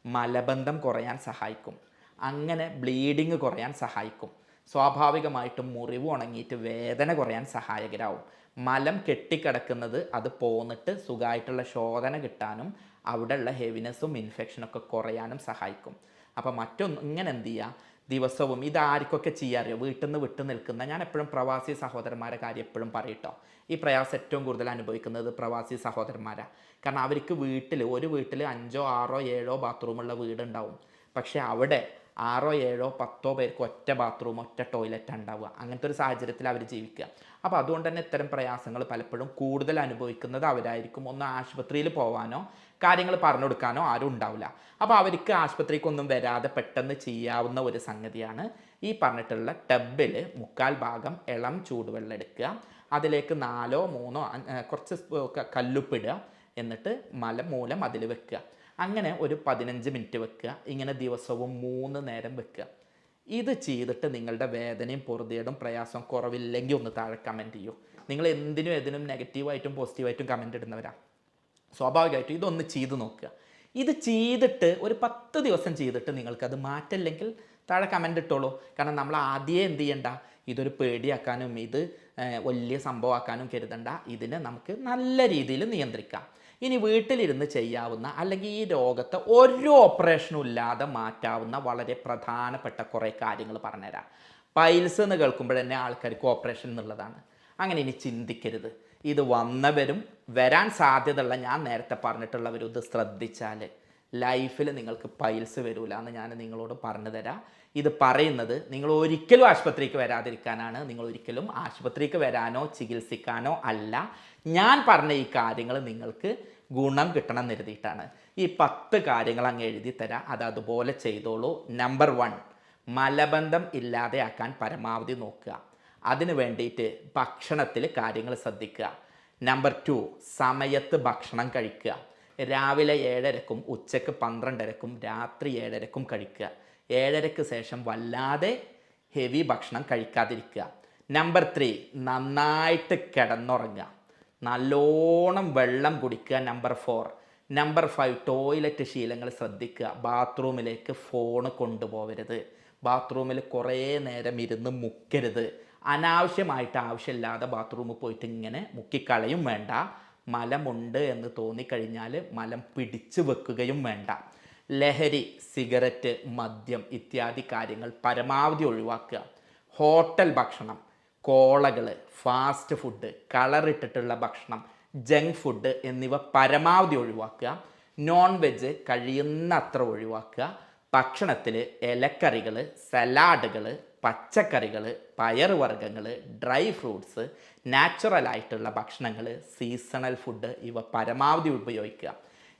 മലബന്ധം കുറയാൻ സഹായിക്കും. അങ്ങനെ ബ്ലീഡിങ് കുറയാൻ സഹായിക്കും. സ്വാഭാവികമായിട്ടും മുറിവ് ഉണങ്ങിയിട്ട് വേദന കുറയാൻ സഹായകരാവും. മലം കെട്ടിക്കിടക്കുന്നത് അത് പോന്നിട്ട് സുഖമായിട്ടുള്ള ശോധന കിട്ടാനും അവിടെയുള്ള ഹെവിനെസ്സും ഇൻഫെക്ഷനൊക്കെ കുറയാനും സഹായിക്കും. അപ്പോൾ ഇങ്ങനെ എന്ത് ചെയ്യുക, ദിവസവും ഇതാർക്കൊക്കെ ചെയ്യാറിയോ, വീട്ടിൽ നിന്ന് വിട്ടു നിൽക്കുന്ന, ഞാൻ എപ്പോഴും പ്രവാസി സഹോദരന്മാരെ കാര്യം എപ്പോഴും പറയട്ടോ, ഈ പ്രയാസം ഏറ്റവും കൂടുതൽ അനുഭവിക്കുന്നത് പ്രവാസി സഹോദരന്മാരാണ്. കാരണം അവർക്ക് ഒരു വീട്ടിൽ 5, 6, 7 ബാത്റൂമുള്ള വീടുണ്ടാവും. പക്ഷേ അവിടെ 6, 7, 10 പേർക്ക് ഒറ്റ ബാത്റൂം, ഒറ്റ ടോയ്ലറ്റ് ഉണ്ടാവുക. അങ്ങനത്തെ ഒരു സാഹചര്യത്തിൽ അവർ ജീവിക്കുക. അപ്പോൾ അതുകൊണ്ട് തന്നെ ഇത്തരം പ്രയാസങ്ങൾ പലപ്പോഴും കൂടുതൽ അനുഭവിക്കുന്നത് അവരായിരിക്കും. ഒന്ന് ആശുപത്രിയിൽ പോകാനോ കാര്യങ്ങൾ പറഞ്ഞു കൊടുക്കാനോ ആരും ഉണ്ടാവില്ല. അപ്പോൾ അവർക്ക് ആശുപത്രിക്കൊന്നും വരാതെ പെട്ടെന്ന് ചെയ്യാവുന്ന ഒരു സംഗതിയാണ് ഈ പറഞ്ഞിട്ടുള്ള ടബിൽ 1/4 ഭാഗം ഇളം ചൂടുവെള്ളം എടുക്കുക. അതിലേക്ക് 4, 3 കുറച്ച് കല്ലുപ്പിടുക. എന്നിട്ട് മൂലം അതിൽ വെക്കുക. അങ്ങനെ ഒരു 15 മിനിറ്റ് വെക്കുക. ഇങ്ങനെ ദിവസവും 3 നേരം വെക്കുക. ഇത് ചെയ്തിട്ട് നിങ്ങളുടെ വേദനയും പൊറുതിയേടും പ്രയാസവും കുറവില്ലെങ്കിൽ ഒന്ന് താഴെ കമൻറ്റ് ചെയ്യൂ. നിങ്ങൾ എന്തിനും നെഗറ്റീവായിട്ടും പോസിറ്റീവായിട്ടും കമൻറ്റ് ഇടുന്നവരാണ്. സ്വാഭാവികമായിട്ടും ഇതൊന്ന് ചെയ്ത് നോക്കുക. ഇത് ചെയ്തിട്ട് ഒരു 10 ദിവസം ചെയ്തിട്ട് നിങ്ങൾക്കത് മാറ്റില്ലെങ്കിൽ താഴെ കമൻ്റ് ഇട്ടോളൂ. കാരണം നമ്മൾ ആദ്യം എന്ത് ചെയ്യണ്ട, ഇതൊരു പേടിയാക്കാനും ഇത് വലിയ സംഭവമാക്കാനും കരുതണ്ട. ഇതിനെ നമുക്ക് നല്ല രീതിയിൽ നിയന്ത്രിക്കാം. ഇനി വീട്ടിലിരുന്ന് ചെയ്യാവുന്ന അല്ലെങ്കിൽ ഈ രോഗത്തെ ഒരു ഓപ്പറേഷനും ഇല്ലാതെ മാറ്റാവുന്ന വളരെ പ്രധാനപ്പെട്ട കുറേ കാര്യങ്ങൾ പറഞ്ഞുതരാം. പൈൽസ് എന്ന് കേൾക്കുമ്പോൾ തന്നെ ആൾക്കാർക്ക് ഓപ്പറേഷൻ എന്നുള്ളതാണ്. അങ്ങനെ ഇനി ചിന്തിക്കരുത്. ഇത് വന്നവരും വരാൻ സാധ്യതയുള്ള, ഞാൻ നേരത്തെ പറഞ്ഞിട്ടുള്ളവരും ഇത് ശ്രദ്ധിച്ചാൽ ലൈഫിൽ നിങ്ങൾക്ക് പൈൽസ് വരില്ല എന്ന് ഞാൻ നിങ്ങളോട് പറഞ്ഞു തരാം. ഇത് പറയുന്നത് നിങ്ങൾ ഒരിക്കലും ആശുപത്രിക്ക് വരാതിരിക്കാനാണ്. നിങ്ങൾ ഒരിക്കലും ആശുപത്രിക്ക് വരാനോ ചികിത്സിക്കാനോ അല്ല. ഞാൻ പറഞ്ഞ ഈ കാര്യങ്ങൾ നിങ്ങൾക്ക് ഗുണം കിട്ടണം എന്ന് കരുതിയിട്ടാണ്. ഈ 10 കാര്യങ്ങൾ അങ്ങ് എഴുതി തരാം, അതുപോലെ ചെയ്തോളൂ. നമ്പർ 1, മലബന്ധം ഇല്ലാതെയാക്കാൻ പരമാവധി നോക്കുക. അതിന് വേണ്ടിയിട്ട് ഭക്ഷണത്തിൽ കാര്യങ്ങൾ ശ്രദ്ധിക്കുക. നമ്പർ 2, സമയത്ത് ഭക്ഷണം കഴിക്കുക. രാവിലെ 7:30ക്കും ഉച്ചയ്ക്ക് 12:30ക്കും രാത്രി 7:30ക്കും കഴിക്കുക. 7:30ക്ക് ശേഷം വല്ലാതെ ഹെവി ഭക്ഷണം കഴിക്കാതിരിക്കുക. നമ്പർ 3, നന്നായിട്ട് കിടന്നുറങ്ങുക. നല്ലോണം വെള്ളം കുടിക്കുക. നമ്പർ 4. നമ്പർ 5, ടോയ്ലറ്റ് ശീലങ്ങൾ ശ്രദ്ധിക്കുക. ബാത്റൂമിലേക്ക് ഫോൺ കൊണ്ടുപോകരുത്. ബാത്റൂമിൽ കുറേ നേരം ഇരുന്ന് മുക്കരുത്. അനാവശ്യമായിട്ട് ആവശ്യമില്ലാതെ ബാത്റൂമിൽ പോയിട്ട് ഇങ്ങനെ മുക്കിക്കളയും വേണ്ട. മലമുണ്ട് എന്ന് തോന്നിക്കഴിഞ്ഞാൽ മലം പിടിച്ചു വെക്കുകയും വേണ്ട. ലഹരി, സിഗരറ്റ്, മദ്യം ഇത്യാദി കാര്യങ്ങൾ പരമാവധി ഒഴിവാക്കുക. ഹോട്ടൽ ഭക്ഷണം, കോളകൾ, ഫാസ്റ്റ് ഫുഡ്, കളറിട്ടിട്ടുള്ള ഭക്ഷണം, ജങ്ക് ഫുഡ് എന്നിവ പരമാവധി ഒഴിവാക്കുക. നോൺ വെജ് കഴിയുന്നത്ര ഒഴിവാക്കുക. ഭക്ഷണത്തിൽ ഇലക്കറികൾ, സലാഡുകൾ, പച്ചക്കറികൾ, പയറുവർഗ്ഗങ്ങൾ, ഡ്രൈ ഫ്രൂട്ട്സ്, നാച്ചുറലായിട്ടുള്ള ഭക്ഷണങ്ങൾ, സീസണൽ ഫുഡ് ഇവ പരമാവധി ഉപയോഗിക്കുക.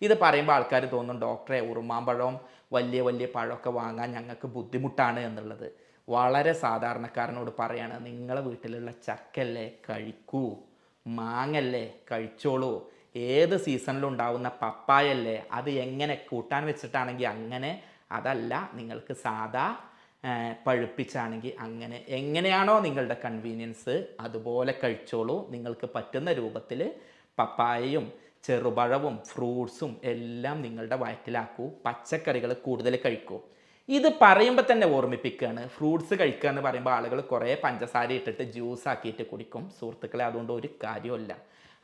ഇത് പറയുമ്പോൾ ആൾക്കാർ തോന്നും ഡോക്ടറെ ഉറുമാമ്പഴവും വലിയ വലിയ പഴമൊക്കെ വാങ്ങാൻ ഞങ്ങൾക്ക് ബുദ്ധിമുട്ടാണ് എന്നുള്ളത്. വളരെ സാധാരണക്കാരനോട് പറയാണ്, നിങ്ങളെ വീട്ടിലുള്ള ചക്കല്ലേ കഴിക്കൂ, മാങ്ങല്ലേ കഴിച്ചോളൂ, ഏത് സീസണിലും ഉണ്ടാവുന്ന പപ്പായല്ലേ അത് എങ്ങനെ കൂട്ടാൻ വെച്ചിട്ടാണെങ്കിൽ അങ്ങനെ, അതല്ല നിങ്ങൾക്ക് സാധാ പഴുപ്പിച്ചാണെങ്കിൽ അങ്ങനെ, എങ്ങനെയാണോ നിങ്ങളുടെ കൺവീനിയൻസ് അതുപോലെ കഴിച്ചോളൂ. നിങ്ങൾക്ക് പറ്റുന്ന രൂപത്തിൽ പപ്പായയും ചെറുപഴവും ഫ്രൂട്ട്സും എല്ലാം നിങ്ങളുടെ വയറ്റിലാക്കൂ. പച്ചക്കറികൾ കൂടുതൽ കഴിക്കൂ. ഇത് പറയുമ്പോൾ തന്നെ ഓർമ്മിപ്പിക്കുകയാണ്, ഫ്രൂട്ട്സ് കഴിക്കുക എന്ന് പറയുമ്പോൾ ആളുകൾ കുറേ പഞ്ചസാര ഇട്ടിട്ട് ജ്യൂസ് ആക്കിയിട്ട് കുടിക്കും. സുഹൃത്തുക്കളെ, അതുകൊണ്ട് ഒരു കാര്യമില്ല.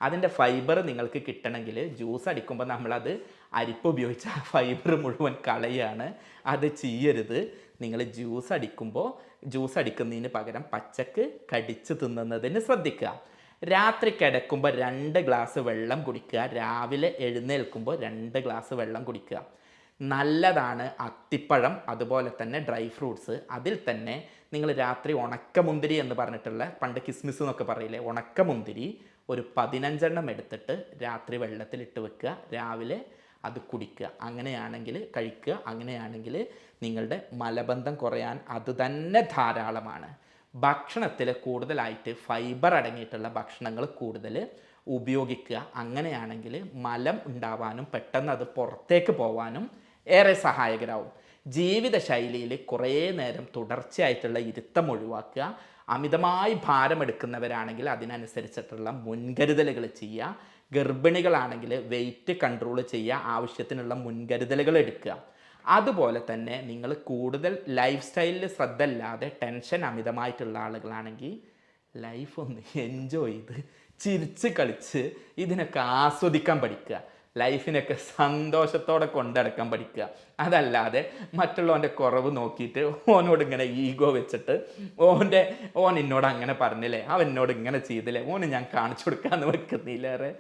അതിൻ്റെ ഫൈബർ നിങ്ങൾക്ക് കിട്ടണമെങ്കിൽ ജ്യൂസ് അടിക്കുമ്പോൾ നമ്മളത് അരിപ്പ് ഉപയോഗിച്ച ഫൈബർ മുഴുവൻ കളയാണ്. അത് ചെയ്യരുത്. നിങ്ങൾ ജ്യൂസ് അടിക്കുന്നതിന് പകരം പച്ചക്ക് കടിച്ച് തിന്നുന്നതിന് ശ്രദ്ധിക്കുക. രാത്രി കിടക്കുമ്പോൾ 2 ഗ്ലാസ് വെള്ളം കുടിക്കുക. രാവിലെ എഴുന്നേൽക്കുമ്പോൾ 2 ഗ്ലാസ് വെള്ളം കുടിക്കുക. നല്ലതാണ് അത്തിപ്പഴം, അതുപോലെ തന്നെ ഡ്രൈ ഫ്രൂട്ട്സ്. അതിൽ തന്നെ നിങ്ങൾ രാത്രി ഉണക്കമുന്തിരി എന്ന് പറഞ്ഞിട്ടുള്ള, പണ്ട് കിസ്മിസ് എന്നൊക്കെ പറയില്ലേ, ഉണക്കമുന്തിരി ഒരു 15 എടുത്തിട്ട് രാത്രി വെള്ളത്തിലിട്ട് വെക്കുക, രാവിലെ അത് കുടിക്കുക. അങ്ങനെയാണെങ്കിൽ കഴിക്കുക. അങ്ങനെയാണെങ്കിൽ നിങ്ങളുടെ മലബന്ധം കുറയാൻ അത് തന്നെ ധാരാളമാണ്. ഭക്ഷണത്തിൽ കൂടുതലായിട്ട് ഫൈബർ അടങ്ങിയിട്ടുള്ള ഭക്ഷണങ്ങൾ കൂടുതൽ ഉപയോഗിക്കുക. അങ്ങനെയാണെങ്കിൽ മലം ഉണ്ടാവാനും പെട്ടെന്ന് അത് പുറത്തേക്ക് പോവാനും ഏറെ സഹായകരാകും. ജീവിതശൈലിയിൽ കുറേ നേരം തുടർച്ചയായിട്ടുള്ള ഇരുത്തം ഒഴിവാക്കുക. അമിതമായി ഭാരമെടുക്കുന്നവരാണെങ്കിൽ അതിനനുസരിച്ചിട്ടുള്ള മുൻകരുതലുകൾ ചെയ്യുക. ഗർഭിണികളാണെങ്കിൽ വെയിറ്റ് കൺട്രോൾ ചെയ്യുക, ആവശ്യത്തിനുള്ള മുൻകരുതലുകൾ എടുക്കുക. അതുപോലെ തന്നെ നിങ്ങൾ കൂടുതൽ ലൈഫ് സ്റ്റൈലിൽ ശ്രദ്ധ ഇല്ലാതെ ടെൻഷൻ അമിതമായിട്ടുള്ള ആളുകളാണെങ്കിൽ ലൈഫ് ഒന്ന് എൻജോയ് ചെയ്ത് ചിരിച്ച് കളിച്ച് ഇതിനൊക്കെ ആസ്വദിക്കാൻ പഠിക്കുക. ലൈഫിനൊക്കെ സന്തോഷത്തോടെ കൊണ്ടടക്കാൻ പഠിക്കുക. അതല്ലാതെ മറ്റുള്ളവൻ്റെ കുറവ് നോക്കിയിട്ട് ഓനോട് ഇങ്ങനെ ഈഗോ വെച്ചിട്ട് ഓൻ എന്നോട് അങ്ങനെ പറഞ്ഞില്ലേ, അവൻ എന്നോട് ഇങ്ങനെ ചെയ്തില്ലേ, ഓന് ഞാൻ കാണിച്ചു കൊടുക്കാമെന്ന് വെക്കുന്നില്ലേറെ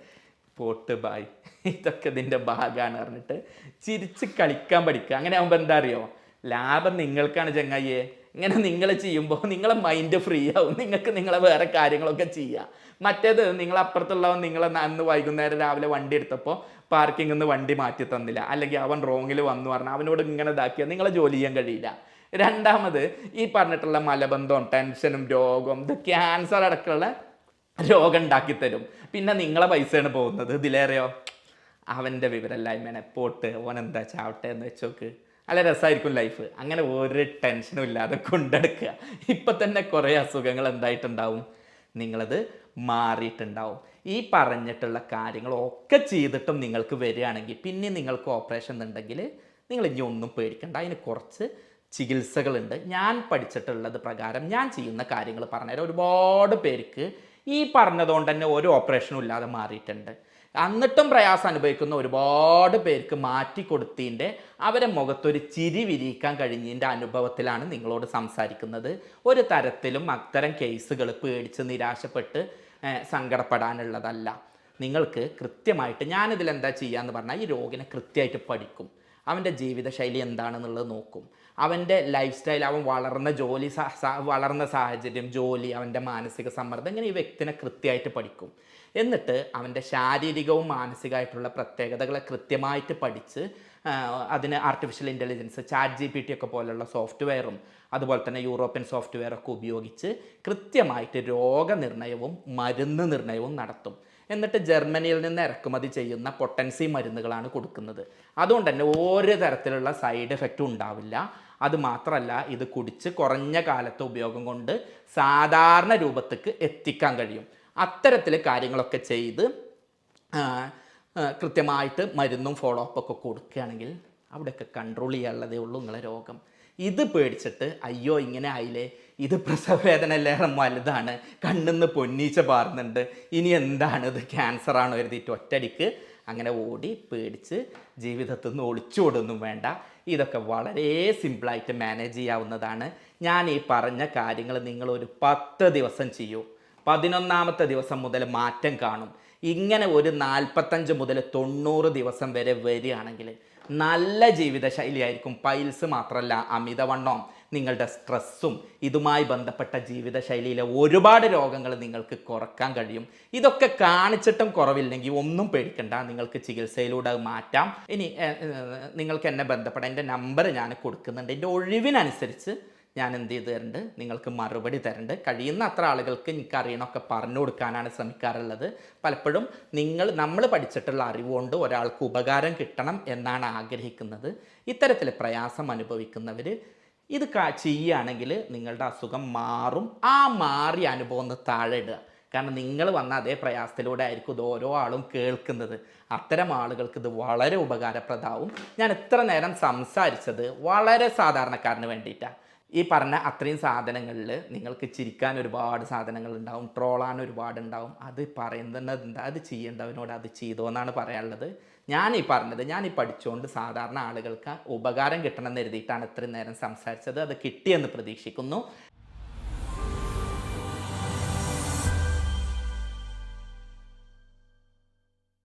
പോട്ട് ബായ്, ഇതൊക്കെ ഇതിൻ്റെ ഭാഗമാണ് പറഞ്ഞിട്ട് ചിരിച്ച് കളിക്കാൻ പഠിക്കുക. അങ്ങനെ ആകുമ്പോൾ എന്താ അറിയോ, ലാഭം നിങ്ങൾക്കാണ് ചങ്ങായിയെ. ഇങ്ങനെ നിങ്ങൾ ചെയ്യുമ്പോൾ നിങ്ങളെ മൈൻഡ് ഫ്രീ ആവും, നിങ്ങൾക്ക് നിങ്ങളെ വേറെ കാര്യങ്ങളൊക്കെ ചെയ്യാം. മറ്റേത് നിങ്ങൾ അപ്പുറത്തുള്ളവൻ നിങ്ങളെ അന്ന് വൈകുന്നേരം രാവിലെ വണ്ടി എടുത്തപ്പോൾ പാർക്കിംഗ് നിന്ന് വണ്ടി മാറ്റി തന്നില്ല, അല്ലെങ്കിൽ അവൻ റോങ്ങിൽ വന്നു പറഞ്ഞാൽ അവനോട് ഇങ്ങനെ ഇതാക്കിയാൽ നിങ്ങളെ ജോലി ചെയ്യാൻ കഴിയില്ല. രണ്ടാമത് ഈ പറഞ്ഞിട്ടുള്ള മലബന്ധവും ടെൻഷനും രോഗവും, ഇത് ക്യാൻസർ അടക്കമുള്ള രോഗം ഉണ്ടാക്കിത്തരും. പിന്നെ നിങ്ങളെ പൈസയാണ് പോകുന്നത്. ഇതിലേറെയോ അവൻ്റെ വിവരമില്ലായ്മേനെ പോട്ട് ഓനെന്താ ചാവട്ടെ എന്ന് വെച്ചോക്ക്, നല്ല രസമായിരിക്കും ലൈഫ്. അങ്ങനെ ഒരു ടെൻഷനും ഇല്ലാതെ കൊണ്ടെടുക്കുക. ഇപ്പം തന്നെ കുറേ അസുഖങ്ങൾ എന്തായിട്ടുണ്ടാവും, നിങ്ങളത് മാറിയിട്ടുണ്ടാവും. ഈ പറഞ്ഞിട്ടുള്ള കാര്യങ്ങളൊക്കെ ചെയ്തിട്ടും നിങ്ങൾക്ക് വരികയാണെങ്കിൽ പിന്നെ നിങ്ങൾക്ക് ഓപ്പറേഷൻ ഉണ്ടെങ്കിൽ നിങ്ങൾ ഇനി ഒന്നും പേടിക്കണ്ട. അതിന് കുറച്ച് ചികിത്സകളുണ്ട്. ഞാൻ പഠിച്ചിട്ടുള്ളത് പ്രകാരം ഞാൻ ചെയ്യുന്ന കാര്യങ്ങൾ പറഞ്ഞുതരാം. ഒരുപാട് പേർക്ക് ഈ പറഞ്ഞതുകൊണ്ട് തന്നെ ഒരു ഓപ്പറേഷനും ഇല്ലാതെ മാറിയിട്ടുണ്ട്. എന്നിട്ടും പ്രയാസം അനുഭവിക്കുന്ന ഒരുപാട് പേർക്ക് മാറ്റിക്കൊടുത്തതിൻ്റെ അവരെ മുഖത്തൊരു ചിരി വിരിയിക്കാൻ കഴിഞ്ഞതിൻ്റെ അനുഭവത്തിലാണ് നിങ്ങളോട് സംസാരിക്കുന്നത്. ഒരു തരത്തിലും അത്തരം കേസുകൾ പേടിച്ച് നിരാശപ്പെട്ട് സങ്കടപ്പെടാനുള്ളതല്ല. നിങ്ങൾക്ക് കൃത്യമായിട്ട് ഞാനിതിലെന്താ ചെയ്യാന്ന് പറഞ്ഞാൽ, ഈ രോഗിനെ കൃത്യമായിട്ട് പഠിക്കും, അവൻ്റെ ജീവിതശൈലി എന്താണെന്നുള്ളത് നോക്കും, അവൻ്റെ ലൈഫ് സ്റ്റൈൽ, അവൻ വളർന്ന സാഹചര്യം, ജോലി, അവൻ്റെ മാനസിക സമ്മർദ്ദം, ഇങ്ങനെ ഈ വ്യക്തിനെ കൃത്യമായിട്ട് പഠിക്കും. എന്നിട്ട് അവൻ്റെ ശാരീരികവും മാനസികമായിട്ടുള്ള പ്രത്യേകതകളെ കൃത്യമായിട്ട് പഠിച്ച് അതിന് ആർട്ടിഫിഷ്യൽ ഇൻ്റലിജൻസ്, ChatGPT ഒക്കെ പോലുള്ള സോഫ്റ്റ്വെയറും അതുപോലെ തന്നെ യൂറോപ്യൻ സോഫ്റ്റ്വെയറൊക്കെ ഉപയോഗിച്ച് കൃത്യമായിട്ട് രോഗനിർണയവും മരുന്ന് നിർണയവും നടത്തും. എന്നിട്ട് ജർമ്മനിയിൽ നിന്ന് ഇറക്കുമതി ചെയ്യുന്ന പൊട്ടൻസി മരുന്നുകളാണ് കൊടുക്കുന്നത്. അതുകൊണ്ട് തന്നെ ഒരു തരത്തിലുള്ള സൈഡ് എഫക്റ്റും ഉണ്ടാവില്ല. അതുമാത്രമല്ല, ഇത് കുടിച്ച് കുറഞ്ഞ കാലത്തെ ഉപയോഗം കൊണ്ട് സാധാരണ രൂപത്തേക്ക് എത്തിക്കാൻ കഴിയും. അത്തരത്തിൽ കാര്യങ്ങളൊക്കെ ചെയ്ത് കൃത്യമായിട്ട് മരുന്നും ഫോളോ അപ്പൊക്കെ കൊടുക്കുകയാണെങ്കിൽ അവിടെയൊക്കെ കൺട്രോൾ ചെയ്യാനുള്ളതേ ഉള്ളൂ നിങ്ങളെ രോഗം. ഇത് പേടിച്ചിട്ട് അയ്യോ ഇങ്ങനെ ആയില്ലേ, ഇത് പ്രസവവേദന എല്ലാവരെ വലുതാണ്, കണ്ണിന്ന് പൊന്നീച്ച പാറുന്നുണ്ട്, ഇനി എന്താണ് ഇത് ക്യാൻസറാണോ എഴുതിയിട്ട് ഒറ്റടിക്ക് അങ്ങനെ ഓടി പേടിച്ച് ജീവിതത്തിൽ നിന്ന് ഒളിച്ചോടൊന്നും വേണ്ട. ഇതൊക്കെ വളരെ സിമ്പിളായിട്ട് മാനേജ് ചെയ്യാവുന്നതാണ്. ഞാൻ ഈ പറഞ്ഞ കാര്യങ്ങൾ നിങ്ങളൊരു 10 ദിവസം ചെയ്യൂ. 11ാമത്തെ ദിവസം മുതൽ മാറ്റം കാണും. ഇങ്ങനെ ഒരു 45 മുതൽ 90 ദിവസം വരെ വരികയാണെങ്കിൽ നല്ല ജീവിതശൈലിയായിരിക്കും. പൈൽസ് മാത്രമല്ല, അമിതവണ്ണം, നിങ്ങളുടെ സ്ട്രെസ്സും ഇതുമായി ബന്ധപ്പെട്ട ജീവിതശൈലിയിലെ ഒരുപാട് രോഗങ്ങൾ നിങ്ങൾക്ക് കുറക്കാൻ കഴിയും. ഇതൊക്കെ കാണിച്ചിട്ടും കുറവില്ലെങ്കിൽ ഒന്നും പേടിക്കണ്ട, നിങ്ങൾക്ക് ചികിത്സയിലൂടെ അത് മാറ്റാം. ഇനി നിങ്ങൾക്ക് എന്നെ ബന്ധപ്പെടാം, എൻ്റെ നമ്പർ ഞാൻ കൊടുക്കുന്നുണ്ട്. എൻ്റെ ഒഴിവിനനുസരിച്ച് ഞാൻ എന്ത് ചെയ്ത് തരുന്നുണ്ട്, നിങ്ങൾക്ക് മറുപടി തരുന്നുണ്ട്. കഴിയുന്ന അത്ര ആളുകൾക്ക് എനിക്ക് അറിയണമൊക്കെ പറഞ്ഞു കൊടുക്കാനാണ് ശ്രമിക്കാറുള്ളത്. പലപ്പോഴും നമ്മൾ പഠിച്ചിട്ടുള്ള അറിവുകൊണ്ട് ഒരാൾക്ക് ഉപകാരം കിട്ടണം എന്നാണ് ആഗ്രഹിക്കുന്നത്. ഇത്തരത്തിൽ പ്രയാസം അനുഭവിക്കുന്നവർ ഇത് ചെയ്യുകയാണെങ്കിൽ നിങ്ങളുടെ അസുഖം മാറും. ആ മാറിയ അനുഭവം ഒന്ന് താഴെ ഇടുക. കാരണം നിങ്ങൾ വന്ന അതേ പ്രയാസത്തിലൂടെ ആയിരിക്കും ഇത് ഓരോ ആളും കേൾക്കുന്നത്. അത്തരം ആളുകൾക്ക് ഇത് വളരെ ഉപകാരപ്രദമാവും. ഞാൻ ഇത്ര നേരം സംസാരിച്ചത് വളരെ സാധാരണക്കാരന് വേണ്ടിയിട്ടാണ്. ഈ പറഞ്ഞ അത്രയും സാധനങ്ങളിൽ നിങ്ങൾക്ക് ചിരിക്കാൻ ഒരുപാട് സാധനങ്ങൾ ഉണ്ടാവും, ട്രോളാൻ ഒരുപാടുണ്ടാവും. അത് പറയുന്നത് എന്താ, അത് ചെയ്യേണ്ടവനോട് അത് ചെയ്തോ എന്നാണ് പറയാനുള്ളത്. ഞാൻ പഠിച്ചുകൊണ്ട് സാധാരണ ആളുകൾക്ക് ഉപകാരം കിട്ടണമെന്ന് കരുതിയിട്ടാണ് ഇത്രയും നേരം സംസാരിച്ചത്. അത് കിട്ടിയെന്ന് പ്രതീക്ഷിക്കുന്നു.